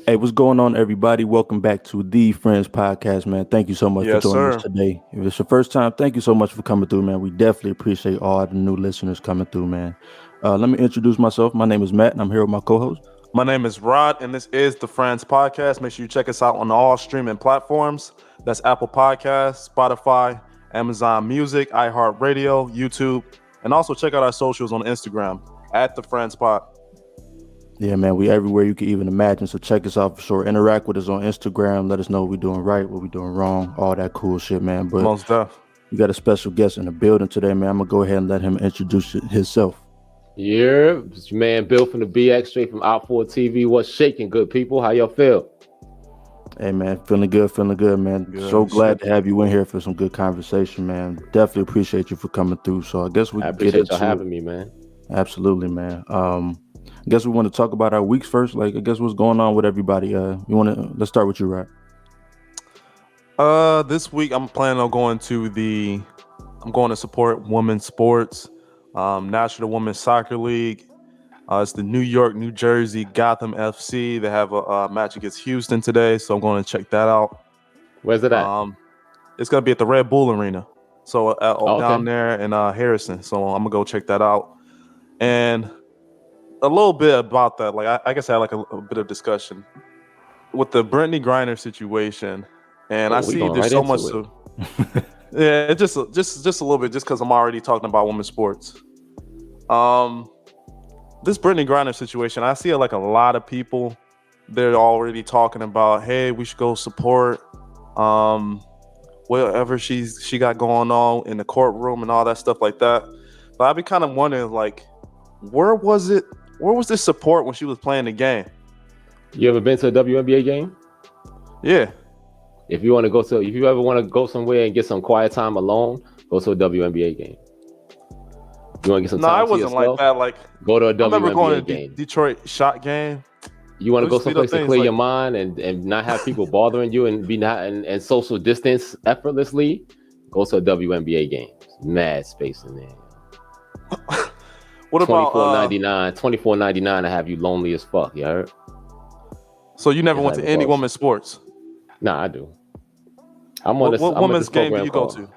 Hey, what's going on, everybody? Welcome back to the Friends Podcast, man. Thank you so much for Yes, joining us sir. today. If it's your first time, thank you so much for coming through, man. We definitely appreciate all the new listeners coming through, man. Let me introduce myself. My name is Matt, and I'm here with my co-host. My name is Rod, and this is the Friends Podcast. Make sure you check us out on all streaming platforms. That's Apple Podcasts, Spotify, Amazon Music, iHeartRadio, YouTube, and also check out our socials on Instagram at the Friends Pod. Yeah, man, we everywhere you can even imagine. So check us out for sure. Interact with us on Instagram. Let us know what we're doing right, what we're doing wrong, all that cool shit, man. But Most def. we got a special guest in the building today, man. I'm gonna go ahead and let him introduce himself. Yeah, it's your man Bill from the BX, straight from Out 4 TV. What's shaking, good people? How y'all feel? Hey, man, feeling good, man. Good So glad shit. to have you in here for some good conversation, man. Definitely appreciate you for coming through. So I guess we I can get appreciate y'all into it. having me, man. Absolutely, man. I guess we want to talk about our weeks first. Like, I guess what's going on with everybody. Let's start with you, right? This week I'm planning on I'm going to support women's sports, National Women's Soccer League. It's the New York, New Jersey, Gotham FC. They have a match against Houston today, so I'm going to check that out. Where's it at? It's going to be at the Red Bull Arena, so okay. down there in Harrison. So I'm gonna go check that out. And a little bit about that, like I guess I had like a bit of discussion with the Brittany Griner situation, and I we see going there's right so into much it. to. Yeah, just a little bit, just because I'm already talking about women's sports. This Brittany Griner situation, I see like a lot of people. They're already talking about, hey, we should go support whatever she got going on in the courtroom and all that stuff like that. But I've been kind of wondering, like, where was this support when she was playing the game? You ever been to a WNBA game? Yeah. If you ever want to go somewhere and get some quiet time alone, go to a WNBA game. You want to get some time I to wasn't yourself? like that. Like, go to a I remember going WNBA to game. Detroit shot game. You want to go Those little someplace to things, clear like- your mind and not have people bothering you and social distance effortlessly? Go to a WNBA game. Mad space in there. What about $24.99 to have you lonely as fuck, you heard? So you never It's went like to any close. women's sports? Nah, I do. I'm on What this. I'm with women's this game do program you go called- to?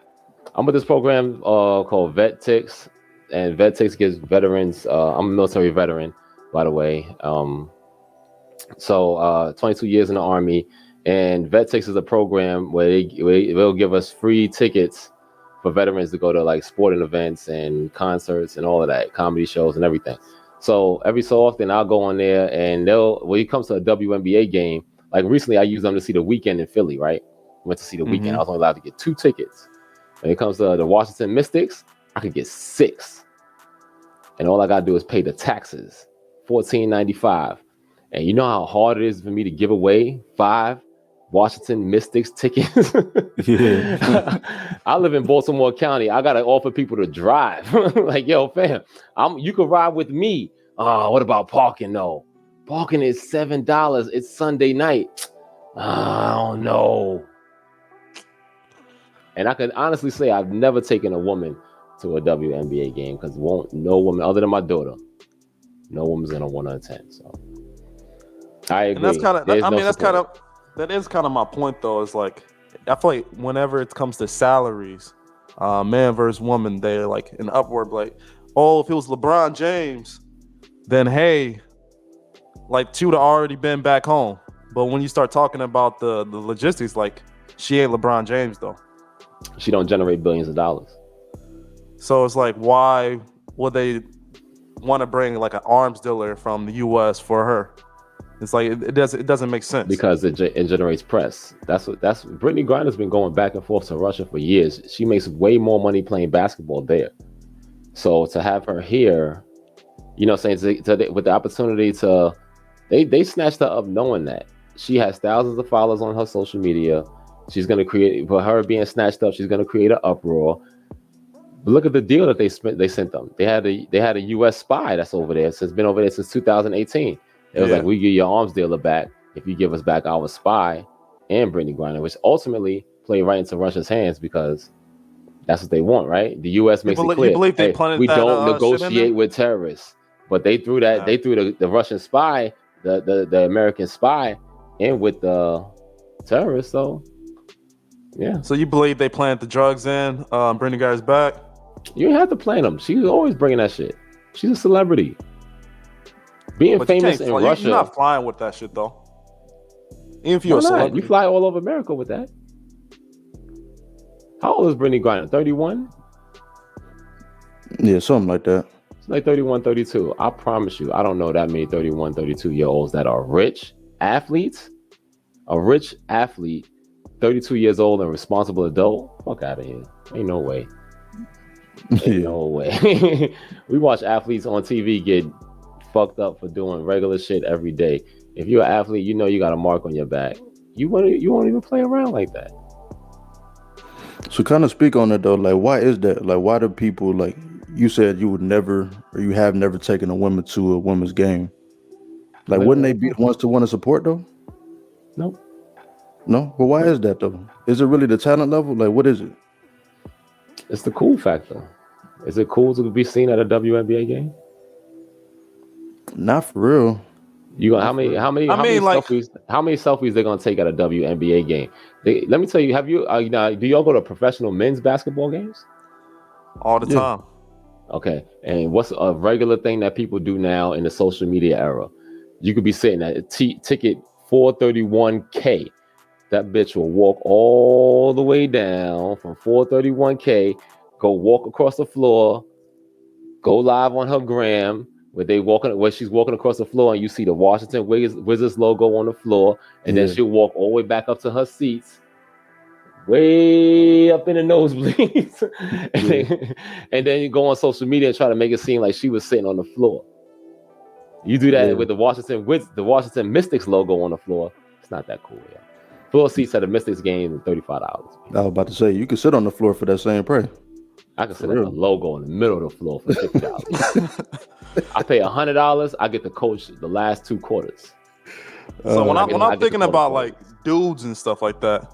I'm with this program called VetTix, and VetTix gives veterans. I'm a military veteran, by the way. So 22 years in the Army, and VetTix is a program where they'll give us free tickets for veterans to go to like sporting events and concerts and all of that, comedy shows and everything. So every so often I'll go on there, and when it comes to a WNBA game, like recently I used them to see the Weekend in Philly, right? Went to see the Weekend. I was only allowed to get 2 tickets. When it comes to the Washington Mystics, I could get 6. And all I gotta do is pay the taxes, $14.95. And you know how hard it is for me to give away 5 Washington Mystics tickets? Yeah. I live in Baltimore County. I gotta offer people to drive. Like, yo, fam, you can ride with me. What about parking though? Parking is $7. It's Sunday night. I don't know. And I can honestly say I've never taken a woman to a WNBA game because no woman other than my daughter, no woman's gonna want to attend. So I agree. And that's kind of, There's I no mean, support. that is kind of my point though. Is like, I feel like whenever it comes to salaries, man versus woman, they're like an upward. Like, oh, if it was LeBron James, then hey, like she would have already been back home. But when you start talking about the logistics, like she ain't LeBron James though. She don't generate billions of dollars. So it's like, why would they want to bring like an arms dealer from the U.S. for her? It's like it doesn't make sense. Because it generates press. That's Brittany Griner's been going back and forth to Russia for years. She makes way more money playing basketball there. So to have her here, you know, saying with the opportunity to, they snatched her up knowing that she has thousands of followers on her social media. She's gonna create, for her being snatched up, she's gonna create an uproar. But look at the deal that they sent them. They had a U.S. spy that's over there. Been over there since 2018. It was like, we give your arms dealer back if you give us back our spy and Brittany Griner, which ultimately played right into Russia's hands because that's what they want, right? The U.S. makes it clear, you believe they planted we that, don't shit in negotiate there? with terrorists. But they threw that, they threw the Russian spy, the American spy in with the terrorists. So yeah. So you believe they planted the drugs in, bring the guys back? You didn't have to plan them. She's always bringing that shit. She's a celebrity. Being But famous in Russia. You're not flying with that shit though. Even if you're a Why not? celebrity. You fly all over America with that. How old is Brittany Griner? 31? Yeah, something like that. It's like 31, 32. I promise you, I don't know that many 31, 32-year-olds that are rich athletes. A rich athlete, 32 years old and responsible adult. Fuck out of here. Ain't no way. Ain't no way. We watch athletes on TV get fucked up for doing regular shit every day. If you're an athlete, you know you got a mark on your back. You won't even play around like that. So kind of speak on it though. Like, why is that? Like, why do people, like you said, you would never, or you have never taken a woman to a women's game? Like, wouldn't they be the ones to want to support though? Nope. No? But why is that though? Is it really the talent level? Like, what is it? It's the cool factor. Is it cool to be seen at a WNBA game? Not for real. You how many selfies they're gonna take at a WNBA game? Let me tell you. Have you do y'all go to professional men's basketball games? All the time. Okay, and what's a regular thing that people do now in the social media era? You could be sitting at a ticket 431K. That bitch will walk all the way down from 431K, go walk across the floor, go live on her gram. Where she's walking across the floor, and you see the Washington Wizards logo on the floor, and then she'll walk all the way back up to her seats, way up in the nosebleeds, and then you go on social media and try to make it seem like she was sitting on the floor. You do that with the Washington Mystics logo on the floor. It's not that cool, yeah. Floor seats at a Mystics game is $35. I was about to say, you could sit on the floor for that same price. I can sit at the logo in the middle of the floor for $50. I pay $100. I get to coach the last 2 quarters. So when I'm thinking about like dudes and stuff like that,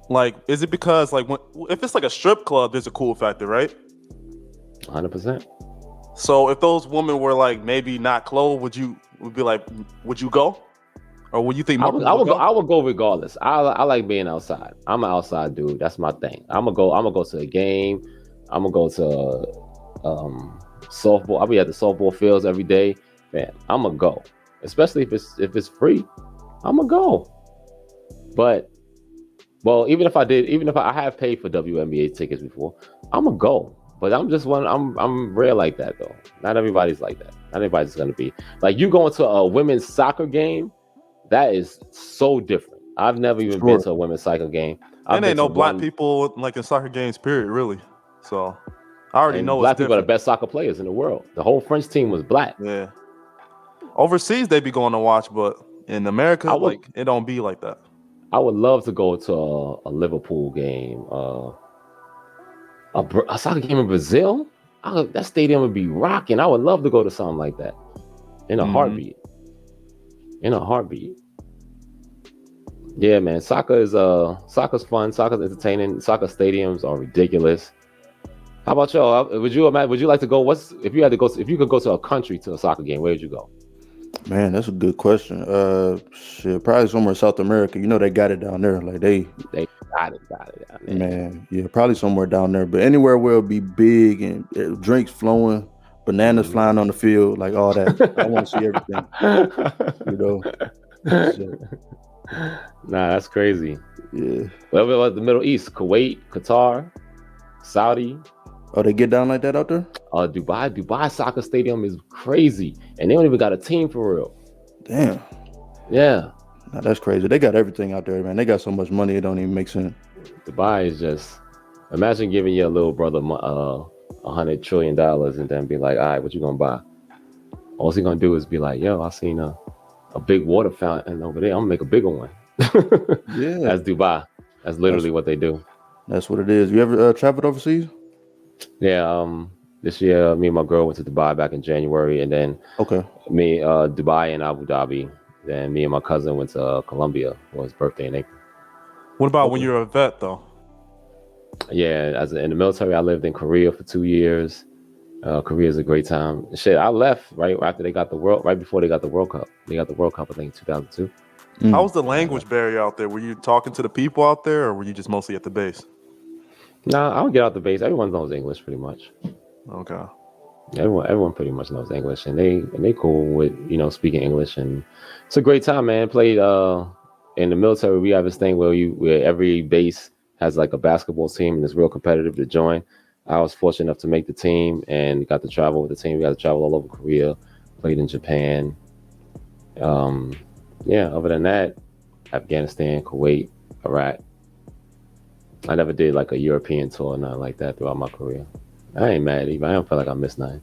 like, is it because like if it's like a strip club, there's a cool factor, right? 100%. So if those women were like maybe not clothed, would you go? Or would you think more I would go regardless. I like being outside. I'm an outside dude. That's my thing. I'm gonna go to a game. I'm gonna go to softball. I'll be at the softball fields every day. Man, I'm gonna go. Especially if it's free. I'm gonna go. But even if I have paid for WNBA tickets before, I'm gonna go. But I'm rare like that though. Not everybody's like that. Not everybody's gonna be like you going to a women's soccer game. That is so different. I've never even been to a women's soccer game. And ain't no black people like in soccer games, period, really. So I already know black people are the best soccer players in the world. The whole French team was black. Yeah. Overseas they be going to watch, but in America, it don't be like that. I would love to go to a Liverpool game, a soccer game in Brazil. That stadium would be rocking. I would love to go to something like that in a heartbeat. In a heartbeat. Yeah, man. Soccer's fun. Soccer's entertaining. Soccer stadiums are ridiculous. How about y'all? Would you like to go? If you could go to a country to a soccer game, where would you go? Man, that's a good question. Shit, probably somewhere in South America. You know they got it down there. Like they got it down there. Man, yeah, probably somewhere down there. But anywhere where it'll be big and drinks flowing, bananas flying on the field, like all that. I want to see everything. You know. So. Nah, that's crazy. Yeah. What about the Middle East? Kuwait, Qatar, Saudi. Oh, they get down like that out there? Dubai soccer stadium is crazy, and they don't even got a team for real. Damn. Yeah. Nah, that's crazy. They got everything out there, man. They got so much money it don't even make sense. Dubai is just. Imagine giving your little brother $100 trillion and then be like, all right, what you gonna buy? All he gonna do is be like, yo, I seen a big water fountain over there. I'm gonna make a bigger one. Yeah. That's Dubai. That's literally what they do. That's what it is. You ever traveled overseas? Yeah. This year, me and my girl went to Dubai back in January, and then Dubai and Abu Dhabi. Then me and my cousin went to Colombia for his birthday in April. What about when you're a vet, though? Yeah, in the military, I lived in Korea for 2 years. Korea is a great time. Shit, I left right after they got right before they got the World Cup. They got the World Cup, I think, in 2002. How was the language barrier out there? Were you talking to the people out there, or were you just mostly at the base? Nah, I don't get out the base. Everyone knows English pretty much. Okay. Everyone pretty much knows English, and they cool with speaking English, and it's a great time, man. Played in the military. We have this thing where every base has like a basketball team, and it's real competitive to join. I was fortunate enough to make the team and got to travel with the team. We got to travel all over Korea, played in Japan. Other than that, Afghanistan, Kuwait, Iraq. I never did like a European tour or nothing like that throughout my career. I ain't mad even. I don't feel like I missed nothing.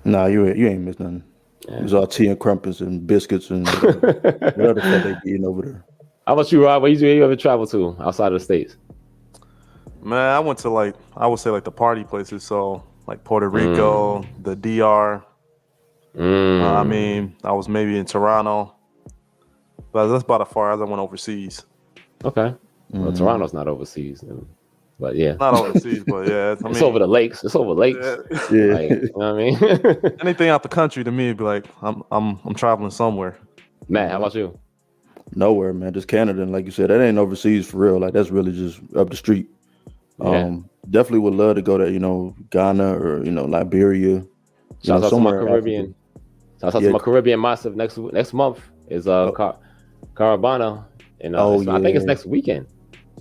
Nah, you ain't missed nothing. Yeah. It was all tea and crumpets and biscuits and whatever the fuck they be eating over there. How about you, Rob? Where you ever travel to outside of the States? Man, I went to I would say the party places. So like Puerto Rico, the DR. I mean, I was maybe in Toronto, but that's about as far as I went overseas. Okay. Well, Toronto's not overseas, but yeah. Not overseas, but yeah. It's over the lakes. It's over lakes. Yeah. Like, you know what I mean? Anything out the country to me would be like I'm traveling somewhere. Matt, how about you? Nowhere, man. Just Canada. And like you said, that ain't overseas for real. Like that's really just up the street. Yeah. Definitely would love to go to, Ghana or, Liberia. Shout out to my Caribbean. Shout out to my Caribbean massive next month is Caravana. And I think it's next weekend.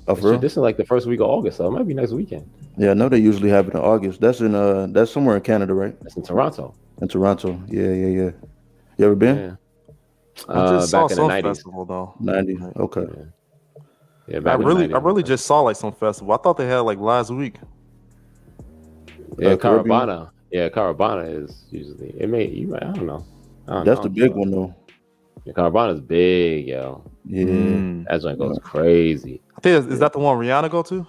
Oh, for real? This is like the first week of August, so it might be next weekend. Yeah, I know they usually have it in August. That's somewhere in Canada, right? That's in Toronto. In Toronto. Yeah. You ever been? Yeah. I just saw back in the some 90s. festival though. 90s. Okay. Yeah, I really just saw some festival. I thought they had last week. Yeah, Caravana. Yeah, Caravana is usually I don't know. That's the big one though. Yeah, Caravana's big, yo. Yeah. That joint goes crazy. I think is that the one Rihanna go to?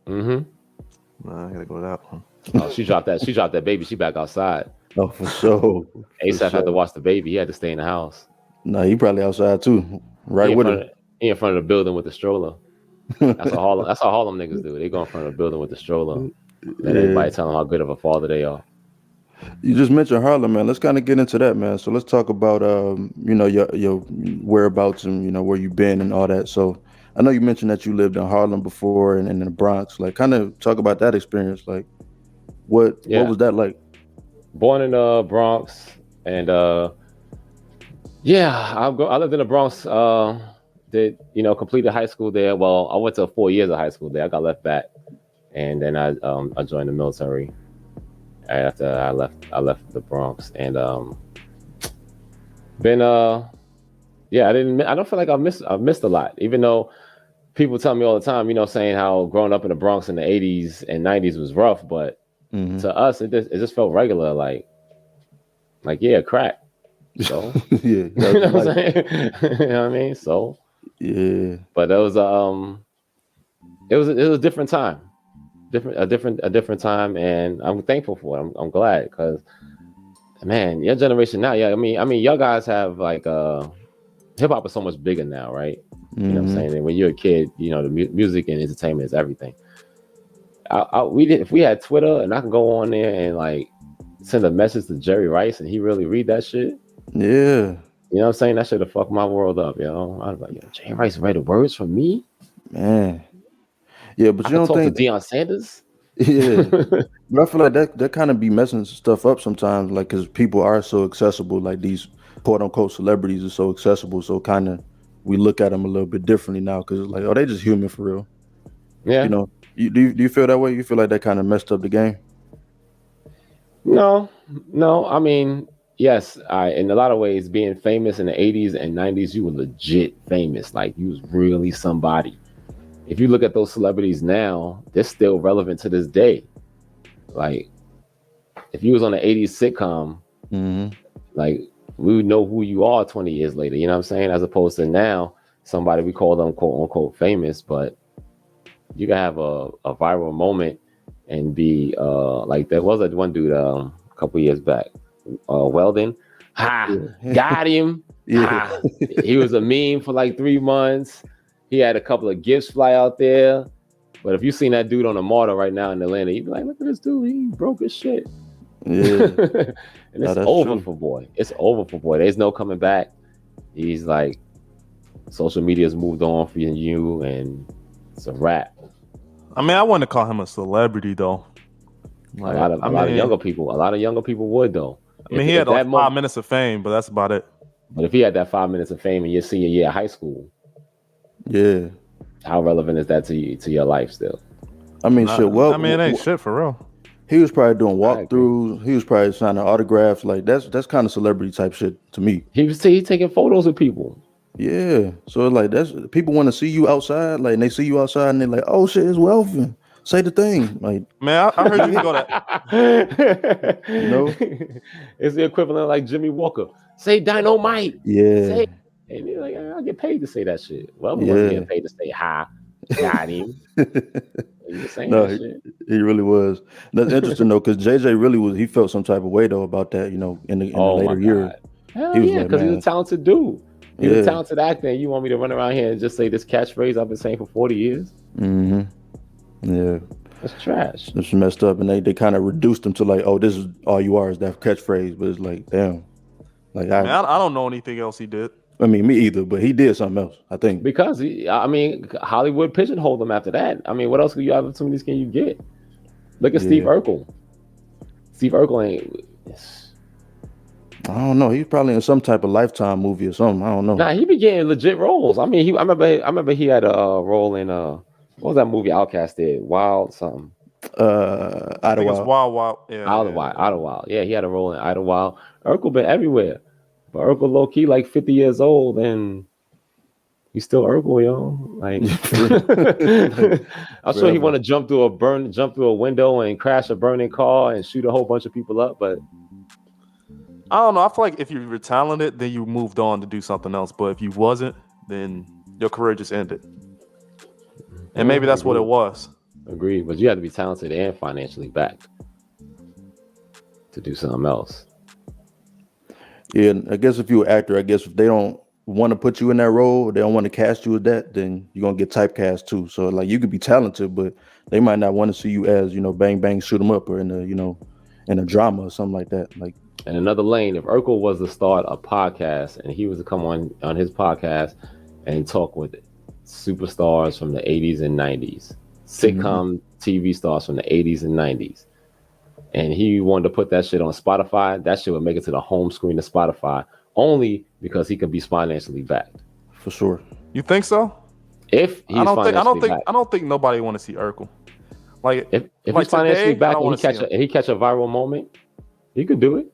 Mm-hmm. Nah, I gotta go to that one. Oh, she dropped that. She dropped that baby. She back outside. Oh, for sure. ASAP had to watch the baby. He had to stay in the house. Nah, he probably outside too. Right with him. He in front of the building with the stroller. That's how Harlem niggas do. They go in front of the building with the stroller. And everybody tell them how good of a father they are. You just mentioned Harlem, man. Let's kind of get into that, man. So let's talk about your whereabouts and where you've been and all that. So I know you mentioned that you lived in Harlem before and in the Bronx. Like, kind of talk about that experience. Like, what was that like? Born in the Bronx, and I lived in the Bronx. Completed high school there. Well, I went to 4 years of high school there. I got left back, and then I joined the military. After I left the Bronx, and I don't feel like I've missed a lot, even though people tell me all the time, saying how growing up in the Bronx in the 80s and 90s was rough, but to us it just felt regular, like crack. So Yeah, you know what I'm saying? You know what I mean? So yeah, but it was a different time. A different time, and I'm thankful for it. I'm glad, because man, your generation now, I mean, y'all guys have hip hop is so much bigger now, right? You know what I'm saying? And when you're a kid, the music and entertainment is everything. If we had Twitter and I can go on there and send a message to Jerry Rice and he really read that shit. Yeah. You know what I'm saying? That should have fucked my world up, I was like, Jerry Rice read the words from me? Man. Yeah, but you don't think to Deion Sanders? Yeah, but I feel like that kind of be messing stuff up sometimes, because people are so accessible, like these quote unquote celebrities are so accessible, so kind of we look at them a little bit differently now, because it's like, oh, they just human for real. Yeah, do you feel that way? You feel like that kind of messed up the game? No. I mean, yes, in a lot of ways, being famous in the 80s and 90s, you were legit famous, like you was really somebody. If you look at those celebrities now, they're still relevant to this day. Like, if you was on an 80s sitcom, we would know who you are 20 years later. You know what I'm saying? As opposed to now, somebody we call them quote unquote famous, but you can have a viral moment and be like there was that one dude a couple years back, Weldon. Got him. Yeah. He was a meme for 3 months. He had a couple of gifts fly out there. But if you seen that dude on the model right now in Atlanta, you'd be like, look at this dude. He broke his shit. Yeah. And it's over for boy. It's over for boy. There's no coming back. He's like, social media's moved on for you, and it's a wrap. I mean, I wouldn't call him a celebrity though. Like, a lot of younger people would though. I mean, he had like 5 minutes of fame, but that's about it. But if he had that 5 minutes of fame in your senior year of high school, yeah, how relevant is that to your life still? I mean, shit. Well, I mean, it ain't shit for real. He was probably doing walkthroughs. He was probably signing autographs. Like that's kind of celebrity type shit to me. He taking photos with people. Yeah, so like that's people want to see you outside. Like, and they see you outside, and they're like, "Oh shit, it's Welvin. Say the thing." Like, man, I heard you can go to. You know, it's the equivalent of like Jimmy Walker. Say dynamite. Yeah. Say, and you're like, I get paid to say that shit. Well, we wasn't getting paid to say hi. Got him. No, he really was. That's interesting though, because JJ really was. He felt some type of way though about that. You know, in the later years. Hell yeah, because he's a talented dude. He's a talented actor, and you want me to run around here and just say this catchphrase I've been saying for 40 years? Mm-hmm. Yeah. That's trash. It's messed up, and they kind of reduced him to like, oh, this is all you are is that catchphrase. But it's like, damn. Like I don't know anything else he did. I mean, me either, but he did something else, I think. Because Hollywood pigeonholed him after that. I mean, what else opportunities can you get? Look at Steve Urkel. Steve Urkel ain't. I don't know. He's probably in some type of Lifetime movie or something. I don't know. Nah, he be getting legit roles. I mean, I remember he had a role in what was that movie Outkast did? Wild something. Idlewild. Wild. Yeah, Idlewild. Yeah, he had a role in Idlewild. Urkel been everywhere. But Urkel low key like 50 years old and he's still Urkel, yo. Like I'm sure he want to jump through a window and crash a burning car and shoot a whole bunch of people up, but I don't know. I feel like if you were talented, then you moved on to do something else. But if you wasn't, then your career just ended. And maybe that's what it was. Agreed. But you have to be talented and financially backed to do something else. Yeah, and I guess if you're an actor, I guess if they don't want to put you in that role, they don't want to cast you as that, then you're gonna get typecast too. So like you could be talented, but they might not want to see you as, bang bang shoot 'em up or in a drama or something like that. Like in another lane, if Urkel was to start a podcast and he was to come on his podcast and talk with superstars from the 80s and 90s, sitcom TV stars from the 80s and 90s, and he wanted to put that shit on Spotify, that shit would make it to the home screen of Spotify only because he could be financially backed. For sure. You think so? If he's I don't think nobody want to see Urkel. Like if he's financially backed and he catch a viral moment, he could do it.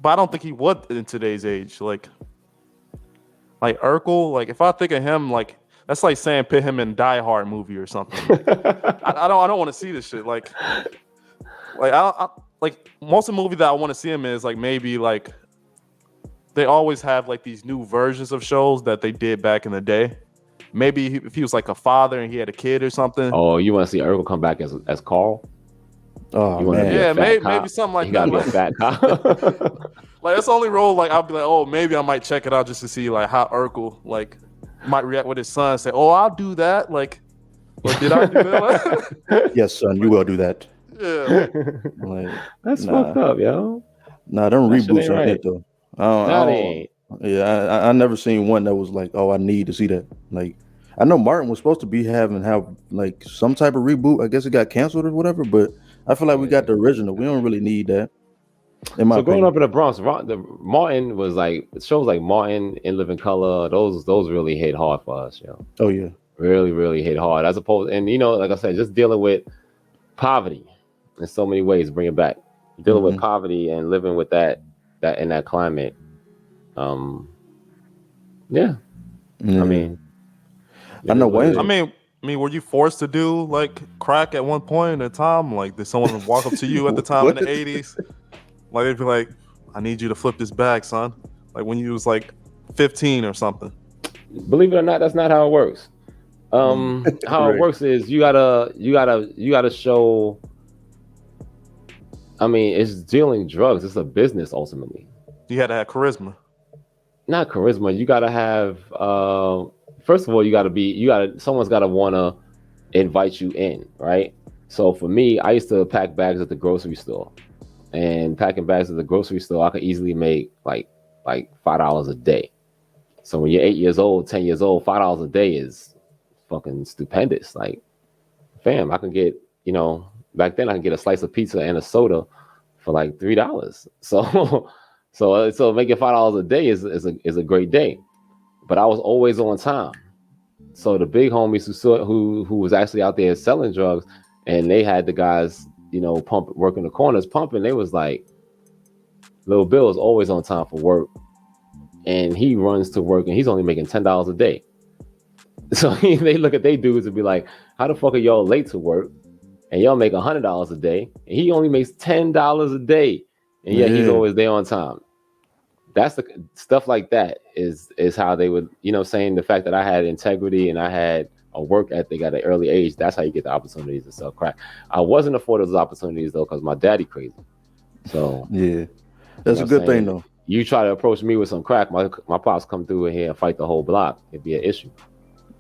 But I don't think he would in today's age. Like Urkel, like if I think of him, like that's like saying put him in Die Hard movie or something. I don't want to see this shit. Like I most of the movie that I want to see him in is like maybe like they always have like these new versions of shows that they did back in the day. Maybe if he was like a father and he had a kid or something. Oh, you want to see Urkel come back as Carl? Oh man, yeah, maybe something like that. He gotta be a fat cop. Like that's the only role. Like I'll be like, oh, maybe I might check it out just to see like how Urkel like might react with his son. And say, oh, I'll do that. Like, or did I do that? Yes, son, you will do that. Yeah, like that's fucked up, yo. Nah, them reboots are it though. They ain't. Yeah, I never seen one that was like, oh, I need to see that. Like, I know Martin was supposed to be have like some type of reboot. I guess it got canceled or whatever, but I feel like we got the original. We don't really need that. So growing up in the Bronx, Martin was like shows like Martin, In Living Color. Those really hit hard for us, yo. Oh yeah, really, really hit hard. As opposed, and like I said, just dealing with poverty in so many ways. Bring it back, dealing with poverty and living with that in that climate. Yeah. I mean, I know Wayne. I mean, were you forced to do like crack at one point in time? Like, did someone walk up to you at the time in the 80s? Like, they'd be like, I need you to flip this bag, son. Like when you was like 15 or something. Believe it or not, that's not how it works. How it works is you gotta show. I mean, it's dealing drugs. It's a business ultimately. You had to have charisma. Not charisma. You gotta have. First of all, someone's gotta wanna invite you in, right? So for me, I used to pack bags at the grocery store, and packing bags at the grocery store, I could easily make like $5 a day. So when you're 8 years old, 10 years old, $5 a day is fucking stupendous. Like, fam, I can get, back then I can get a slice of pizza and a soda for like $3. So so making $5 a day is a great day. But I was always on time. So the big homies who was actually out there selling drugs, and they had the guys, working the corners pumping, they was like, Lil Bill is always on time for work, and he runs to work, and he's only making $10 a day. So they look at they dudes and be like, how the fuck are y'all late to work, and y'all make $100 a day, and he only makes $10 a day, and yet he's always there on time. That's the stuff like that is how they would, saying the fact that I had integrity and I had a work ethic at an early age. That's how you get the opportunities to sell crack. I wasn't afforded those opportunities though, because my daddy crazy. So yeah, that's a good thing though. You try to approach me with some crack, my pops come through here and fight the whole block. It'd be an issue.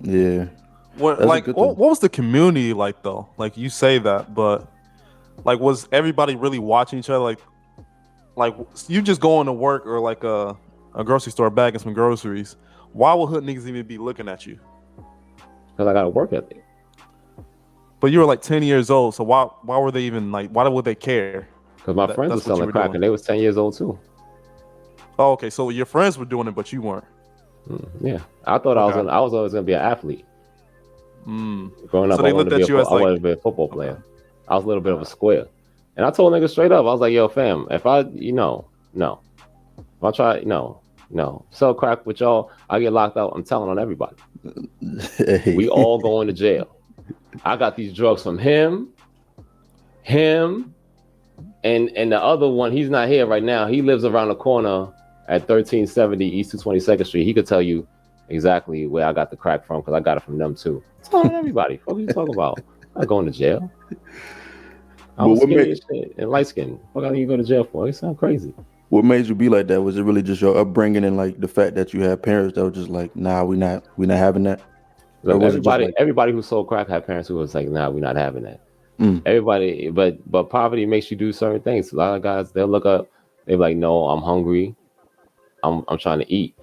Yeah. What was the community like though? Like you say that, but like was everybody really watching each other? Like you just going to work or like a grocery store bagging some groceries. Why would hood niggas even be looking at you? Because I got a work ethic. But you were like 10 years old, so why were they even like? Why would they care? Because my friends were selling crack and they was 10 years old too. Oh, okay. So your friends were doing it, but you weren't. Yeah, I thought I was always gonna be an athlete. Growing up, so they looked at you as I wanted to be a football player. Okay. I was a little bit of a square. And I told niggas straight up, I was like, yo, fam, if I, no. If I try, no. Sell crack with y'all, I get locked out. I'm telling on everybody. Hey. We all going to jail. I got these drugs from him, and the other one, he's not here right now. He lives around the corner at 1370 East 222nd Street. He could tell you exactly where I got the crack from, because I got it from them too. Telling everybody. What are you talking about? I'm not going to jail. I was skinny as shit and light skinned. What are you go to jail for? It sound crazy. What made you be like that? Was it really just your upbringing and like the fact that you had parents that were just like, nah, we not having that? Look, everybody who sold crack had parents who was like, nah, we're not having that. Everybody, but poverty makes you do certain things. A lot of guys, they'll look up, they're like, no, I'm hungry. I'm trying to eat.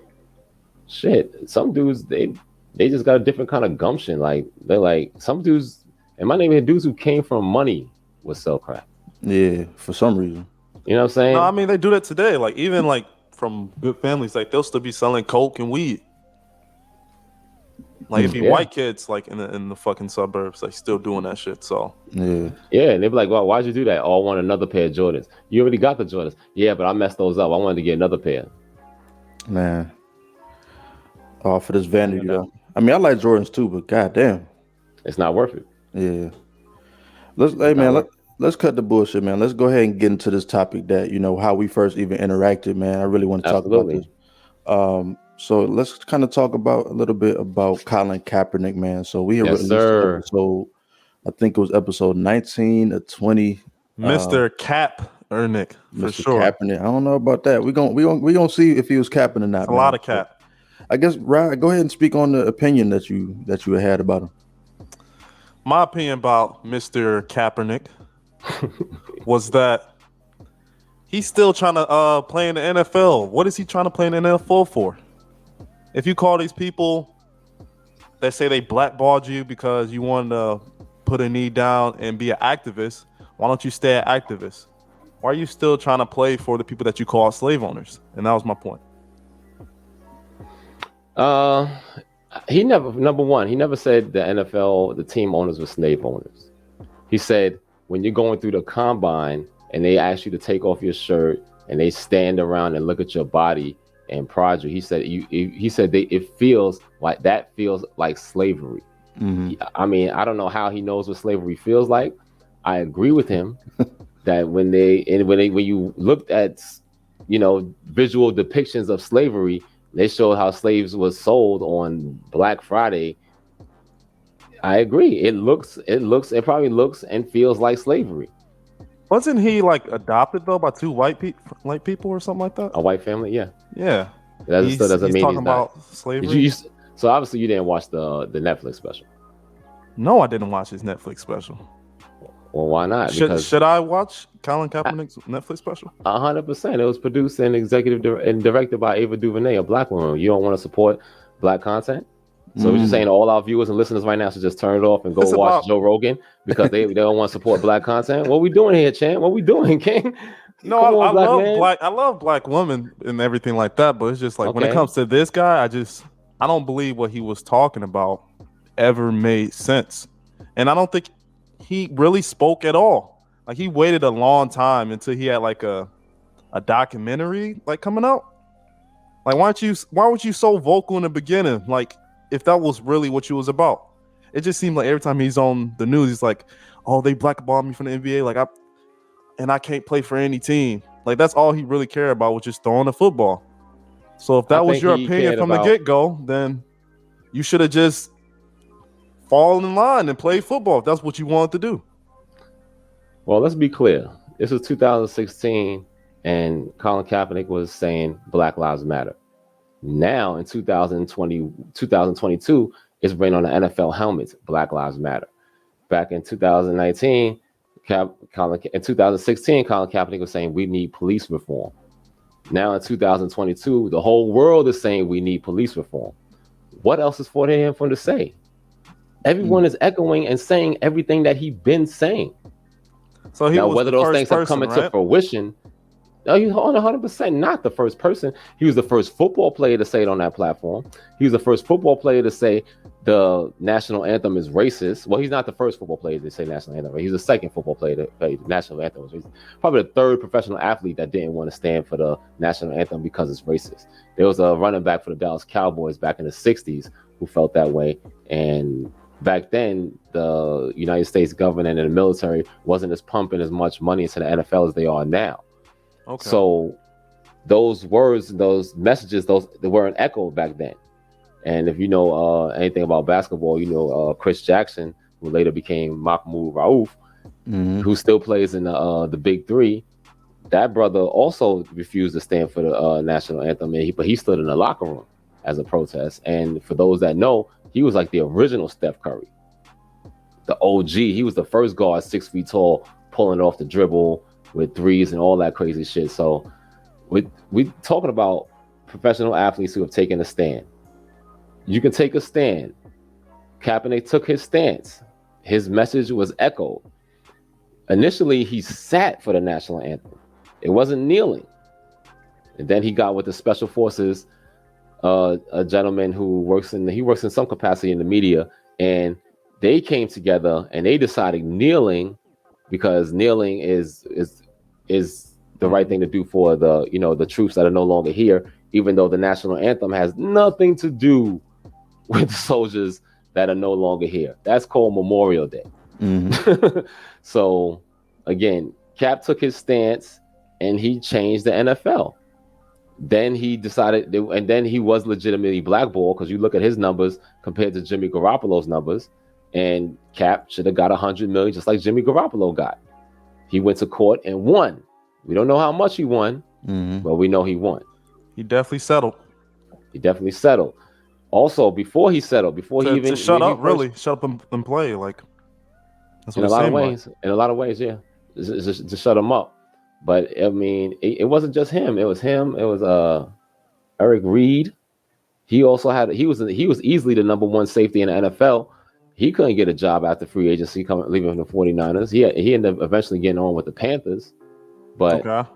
Shit. Some dudes, they just got a different kind of gumption. Like they're like, some dudes, and my name is dudes who came from money would sell crack. Yeah, for some reason. You know what I'm saying? No, I mean they do that today. Like even like from good families, like they'll still be selling coke and weed. Like it'd be white kids like in the fucking suburbs, like still doing that shit. So yeah, and they'd be like, well, why'd you do that? Oh, I want another pair of Jordans. You already got the Jordans. Yeah, but I messed those up. I wanted to get another pair. Man. Oh, for this vanity though. I mean, I like Jordans too, but goddamn, it's not worth it. Yeah. Let's cut the bullshit, man. Let's go ahead and get into this topic that, how we first even interacted, man. I really want to talk about this. So let's kind of talk about a little bit about Colin Kaepernick, man. So we have released episode, I think it was episode 19 or 20. Mr. Kaepernick, for Mr. sure. Kaepernick. I don't know about that. We gonna see if he was capping or not. A lot of cap. I guess, Ryan, go ahead and speak on the opinion that you had about him. My opinion about Mr. Kaepernick was that he's still trying to play in the NFL. What is he trying to play in the NFL for? If you call these people that say they blackballed you because you wanted to put a knee down and be an activist, why don't you stay an activist? Why are you still trying to play for the people that you call slave owners? And that was my point. He never said the NFL, the team owners were slave owners. He said when you're going through the combine and they ask you to take off your shirt and they stand around and look at your body and prod you, he said it feels like slavery. Mm-hmm. I mean, I don't know how he knows what slavery feels like. I agree with him that when you looked at, visual depictions of slavery, they showed how slaves was sold on Black Friday. I agree. It probably looks and feels like slavery. Wasn't he like adopted though by two white people or something like that? A white family, yeah. Yeah. That still doesn't mean talking he's not. About slavery. So obviously you didn't watch the Netflix special. No, I didn't watch his Netflix special. Well, why not? Should I watch Colin Kaepernick's Netflix special? 100%. It was produced and and directed by Ava DuVernay, a black woman. You don't want to support black content? So we're just saying all our viewers and listeners right now should just turn it off and go watch Joe Rogan because they don't want to support black content. What we doing here, Champ? What we doing, King? No, I love black women and everything like that, but it's just like when it comes to this guy, I don't believe what he was talking about ever made sense. And I don't think he really spoke at all. Like he waited a long time until he had like a documentary like coming out. Like why weren't you so vocal in the beginning? Like if that was really what you was about. It just seemed like every time he's on the news, he's like, "Oh, they blackballed me from the NBA. Like I can't play for any team." Like that's all he really cared about was just throwing the football. So if that was your opinion from the get-go, then you should have just fallen in line and played football if that's what you wanted to do. Well, let's be clear. This was 2016, and Colin Kaepernick was saying Black Lives Matter. Now in 2022, it's written on the NFL helmets, Black Lives Matter. Back in 2019, in 2016, Colin Kaepernick was saying we need police reform. Now in 2022, the whole world is saying we need police reform. What else is for him to say? Everyone is echoing and saying everything that he's been saying. So now, whether those things have come into fruition, no, he's 100% not the first person. He was the first football player to say it on that platform. He was the first football player to say the national anthem is racist. Well, he's not the first football player to say national anthem. He's the second football player to play the national anthem. He's probably the third professional athlete that didn't want to stand for the national anthem because it's racist. There was a running back for the Dallas Cowboys back in the 60s who felt that way. And back then, the United States government and the military wasn't as pumping as much money into the NFL as they are now. Okay. So those words, those messages, they weren't echoed back then. And if you know anything about basketball, you know Chris Jackson, who later became Mahmoud Rauf, who still plays in the Big Three. That brother also refused to stand for the national anthem, but he stood in the locker room as a protest. And for those that know, he was like the original Steph Curry, the OG. He was the first guard 6 feet tall, pulling off the dribble with threes and all that crazy shit. So we talking about professional athletes who have taken a stand. You can take a stand. Kaepernick took his stance. His message was echoed. Initially, he sat for the national anthem. It wasn't kneeling. And then he got with the special forces, a gentleman who works in some capacity in the media, and they came together and they decided kneeling, because kneeling is the right thing to do for the troops that are no longer here, even though the national anthem has nothing to do with the soldiers that are no longer here. That's called Memorial Day. So again, Cap took his stance and he changed the NFL. Then he decided, and then he was legitimately blackballed, because you look at his numbers compared to Jimmy Garoppolo's numbers, and Cap should have got $100 million just like Jimmy Garoppolo got. He went to court and won. We don't know how much he won, but we know he won. He definitely settled. Also, before he settled, shut up and play, like that's what in a lot of ways, yeah, just to shut him up. But I mean, it wasn't just him. It was him. It was Eric Reed. He also he was easily the number one safety in the NFL. He couldn't get a job after free agency, leaving the 49ers. He ended up eventually getting on with the Panthers. But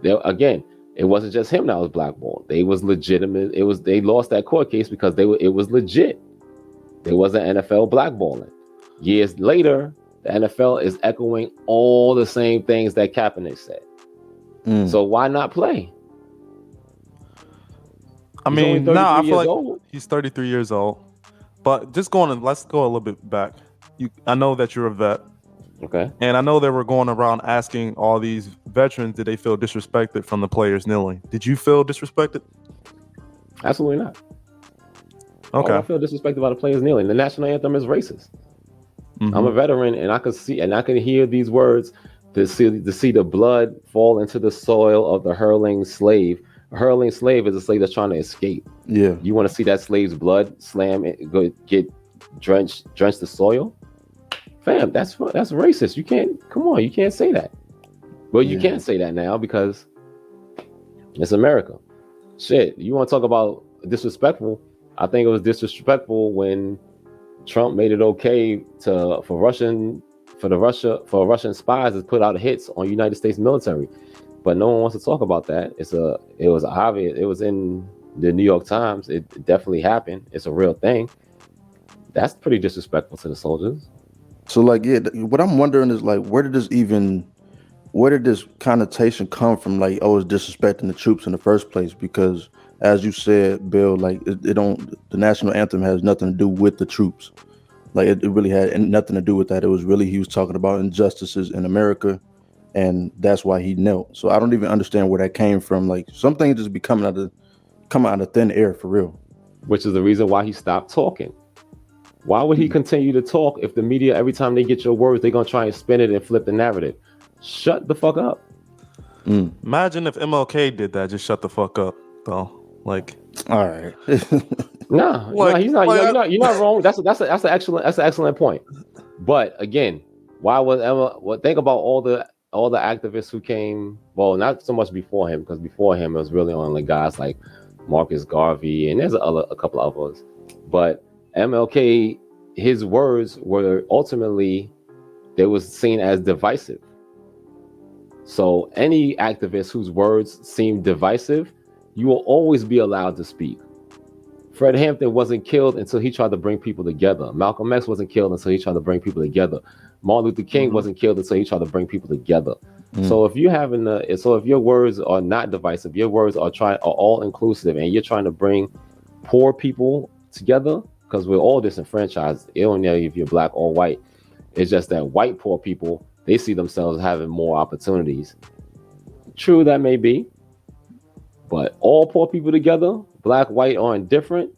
again, it wasn't just him that was blackballed. They was legitimate. They lost that court case because it was legit. There was an NFL blackballing. Years later, the NFL is echoing all the same things that Kaepernick said. So why not play? I mean, I feel like he's 33 years old. But just let's go a little bit back. I know that you're a vet. Okay. And I know they were going around asking all these veterans, did they feel disrespected from the players kneeling? Did you feel disrespected? Absolutely not. Okay. I don't feel disrespected by the players kneeling. The national anthem is racist. I'm a veteran, and I can see and I can hear these words to see the blood fall into the soil of the hurling slave. A hurling slave is a slave that's trying to escape. Yeah. You want to see that slave's blood get drenched the soil? Fam, that's racist. You can't. Come on, you can't say that. Well, you can't say that now because it's America. Shit, you want to talk about disrespectful? I think it was disrespectful when Trump made it okay for Russian spies to put out hits on United States military, but no one wants to talk about that. It was obvious. It was in the New York Times. It definitely happened. It's a real thing. That's pretty disrespectful to the soldiers. So like, yeah, what I'm wondering is like, where did this connotation come from? Like, oh, it's disrespecting the troops in the first place? Because as you said, Bill, like the national anthem has nothing to do with the troops. Like it really had nothing to do with that. It was really, he was talking about injustices in America, and that's why he knelt. So I don't even understand where that came from. Like some things just be coming out of thin air for real. Which is the reason why he stopped talking. Why would he continue to talk if the media, every time they get your words, they're going to try and spin it and flip the narrative? Shut the fuck up. Imagine if MLK did that. Just shut the fuck up, though. Like, all right. No, he's not. You're not wrong. That's an excellent point. But again, why was Emma? Well, think about all the activists who came. Well, not so much before him, because before him it was really only guys like Marcus Garvey and there's a couple of others. But MLK, his words were ultimately, they was seen as divisive. So any activist whose words seem divisive, you will always be allowed to speak. Fred Hampton wasn't killed until he tried to bring people together. Malcolm X wasn't killed until he tried to bring people together. Martin Luther King wasn't killed until he tried to bring people together. So if your words are not divisive, your words are all inclusive, and you're trying to bring poor people together, because we're all disenfranchised. It don't matter if you're black or white. It's just that white poor people, they see themselves having more opportunities. True, that may be, but all poor people together, black, white, or indifferent,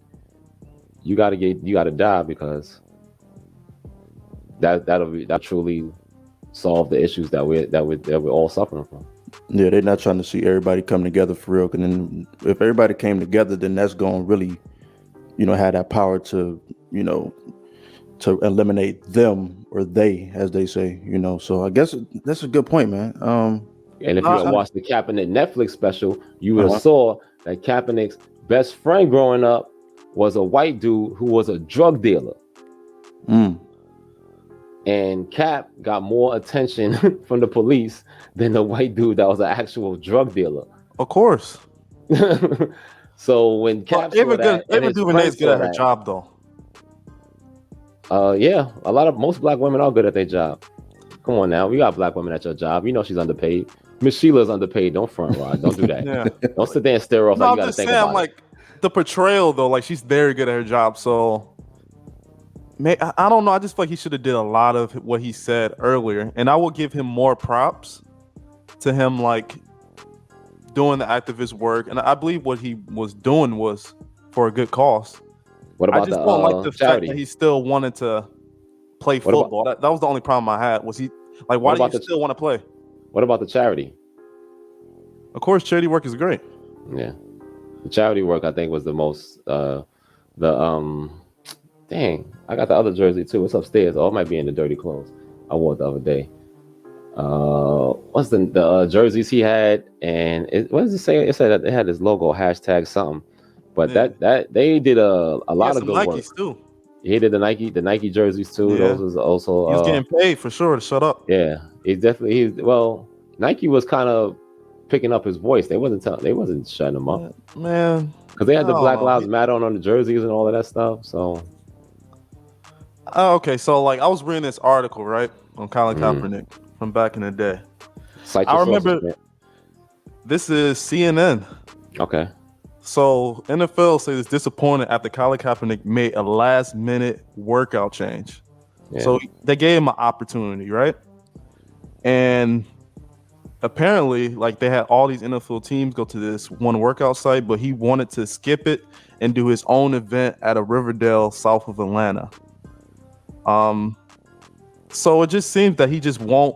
you gotta die, because that truly solve the issues that we're all suffering from. Yeah, they're not trying to see everybody come together for real. And then if everybody came together, then that's going to really, have that power to, to eliminate them, or they, as they say, So I guess that's a good point, man. And if you watched the Kaepernick Netflix special, you would have saw that Kaepernick's best friend growing up was a white dude who was a drug dealer. And Cap got more attention from the police than the white dude that was an actual drug dealer. Of course. So when Cap Ava DuVernay's good at her job, though. Yeah, most black women are good at their job. Come on now, we got black women at your job. She's underpaid. Miss Sheila's underpaid. Don't front, Rod. Don't do that. Yeah. Don't sit there and stare off. No, like you got to think about like the portrayal, though. Like she's very good at her job. So, I don't know. I just feel like he should have did a lot of what he said earlier, and I will give him more props to him, like doing the activist work. And I believe what he was doing was for a good cause. What about I just don't like the charity? Fact that he still wanted to play football. That was the only problem I had. Was he like, why do you still want to play? What about the charity? Of course, charity work is great. Yeah, the charity work I think was the most. Dang, I got the other jersey too. It's upstairs. Oh, it might be in the dirty clothes. I wore it the other day. What's the jerseys he had? And what does it say? It said that they had his logo hashtag something. But that they did a lot of good Nikes work too. He did the Nike jerseys too. Yeah. Those was also. He was getting paid for sure to shut up. Yeah, Nike was kind of picking up his voice. They wasn't shutting him up, man. Because they had the Black Lives Matter on the jerseys and all of that stuff. So. Okay, so like I was reading this article right on Colin Kaepernick from back in the day. I remember this is CNN. Okay. So NFL says it's disappointed after Colin Kaepernick made a last-minute workout change. Yeah. So they gave him an opportunity, right? And apparently, like they had all these NFL teams go to this one workout site, but he wanted to skip it and do his own event at a Riverdale south of Atlanta. So it just seems that he just won't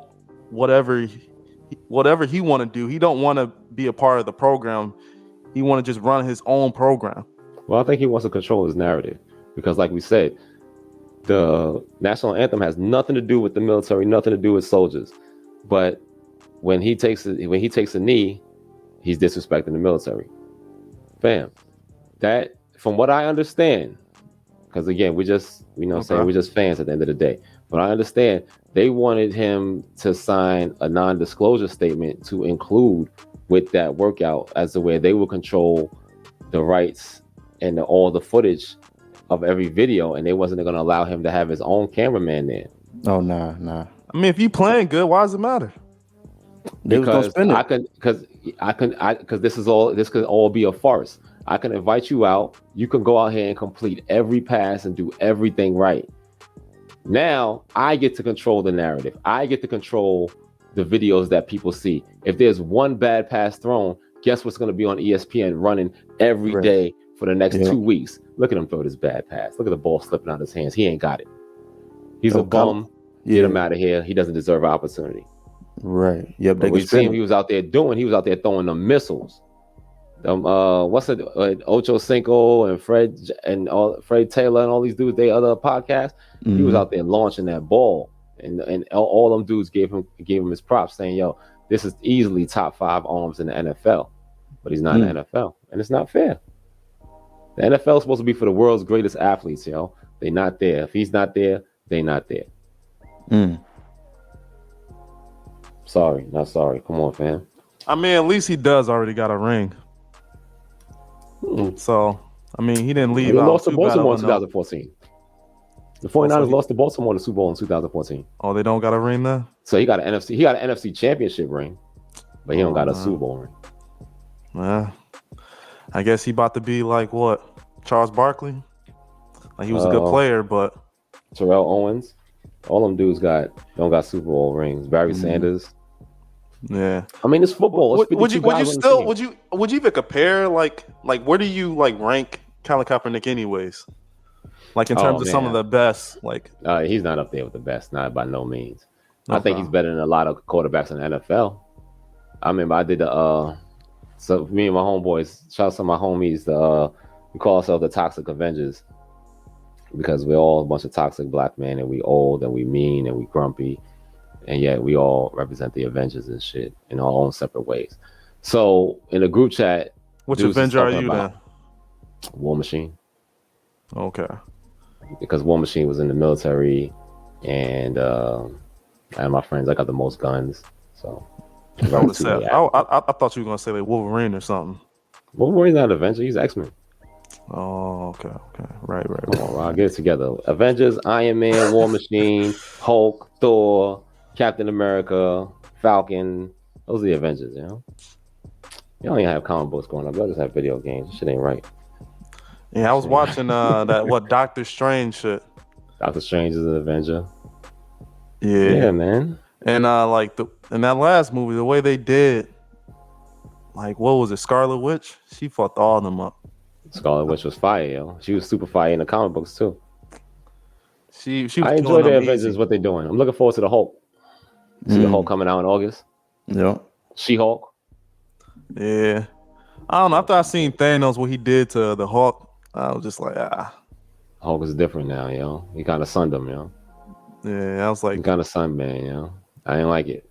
whatever he want to do. He don't want to be a part of the program. He want to just run his own program. Well, I think he wants to control his narrative because, like we said, The national anthem has nothing to do with the military, nothing to do with soldiers. But when he takes a knee, he's disrespecting the military. Fam, that from what I understand, because again, we're just fans at the end of the day. But I understand they wanted him to sign a non-disclosure statement to include with that workout as the way they will control the rights and all the footage of every video, and they wasn't going to allow him to have his own cameraman there. Oh nah. I mean, if you playing good, why does it matter? Because this could all be a farce. I can invite you out. You can go out here and complete every pass and do everything right. Now I get to control the narrative. I get to control the videos that people see. If there's one bad pass thrown, guess what's going to be on ESPN running every day for the next 2 weeks? Look at him throw this bad pass. Look at the ball slipping out of his hands. He ain't got it. He's a bum. Get him out of here. He doesn't deserve an opportunity. Right. Yep. But we see him. He was out there throwing the missiles. Ocho Cinco and Fred Taylor and all these dudes, they other podcasts. Mm-hmm. He was out there launching that ball, and all them dudes gave him his props, saying, "Yo, this is easily top 5 arms in the NFL." But he's not in the NFL, and it's not fair. The NFL is supposed to be for the world's greatest athletes, yo. They're not there. If he's not there, they're not there. Sorry, not sorry. Come on, fam. I mean, at least he does already got a ring. So, I mean, he didn't leave. They lost to Baltimore in 2014. The 49ers lost to Baltimore in the Super Bowl in 2014. Oh, they don't got a ring there? So he got an NFC championship ring, but he don't got a Super Bowl ring. I guess he about to be like what? Charles Barkley? Like he was a good player, but Terrell Owens, all them dudes don't got Super Bowl rings. Barry Sanders. Yeah. I mean, it's football. Would you even compare like where do you like rank Colin Kaepernick anyways? Like in terms of some of the best, like he's not up there with the best, not by no means. Okay. I think he's better than a lot of quarterbacks in the NFL. I remember I did so me and my homeboys, shout out to my homies, we call ourselves the Toxic Avengers because we're all a bunch of toxic black men, and we old and we mean and we grumpy, and yet we all represent the Avengers and shit in our own separate ways. So in a group chat, which Avenger are you then? War Machine. Okay. Because War Machine was in the military, and my friends, I got the most guns. So I thought you were gonna say like Wolverine or something. Wolverine's not an Avenger, he's X-Men. Oh, okay. Right. Come on, I'll get it together. Avengers, Iron Man, War Machine, Hulk, Thor, Captain America, Falcon. Those are the Avengers, you know? You don't even have comic books going up. Y'all just have video games. This shit ain't right. Yeah, I was watching that Doctor Strange shit. Doctor Strange is an Avenger. Yeah, man. And in that last movie, the way they did, like what was it, Scarlet Witch? She fucked all of them up. Scarlet Witch was fire, yo. She was super fire in the comic books too. She was I enjoy the Avengers, what they're doing. I'm looking forward to the Hulk. See the Hulk coming out in August. Yeah. She-Hulk. Yeah. I don't know. After I seen Thanos, what he did to the Hulk, I was just like, Hulk is different now, yo. He kind of sunned him, yo. Yeah, I was like, he kind of sunman, yo. I didn't like it.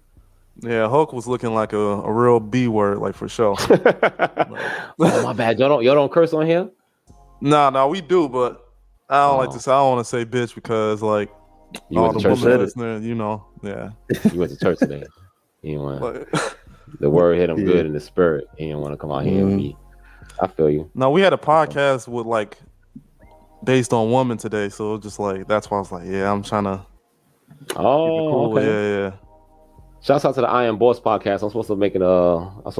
Yeah, Hulk was looking like a real B word, like for sure. Oh, my bad. Y'all don't curse on here? No, we do, but I don't like to say. I don't want to say bitch because like you all went the to church women listening, yeah. You went to church today. You didn't want the word hit him good in the spirit. He didn't want to come out here and be. I feel you. No, we had a podcast with like based on women today, so it was just like that's why I was like, yeah, I'm trying to. Oh, okay. Yeah. Shouts out to the I Am Boss podcast. I'm supposed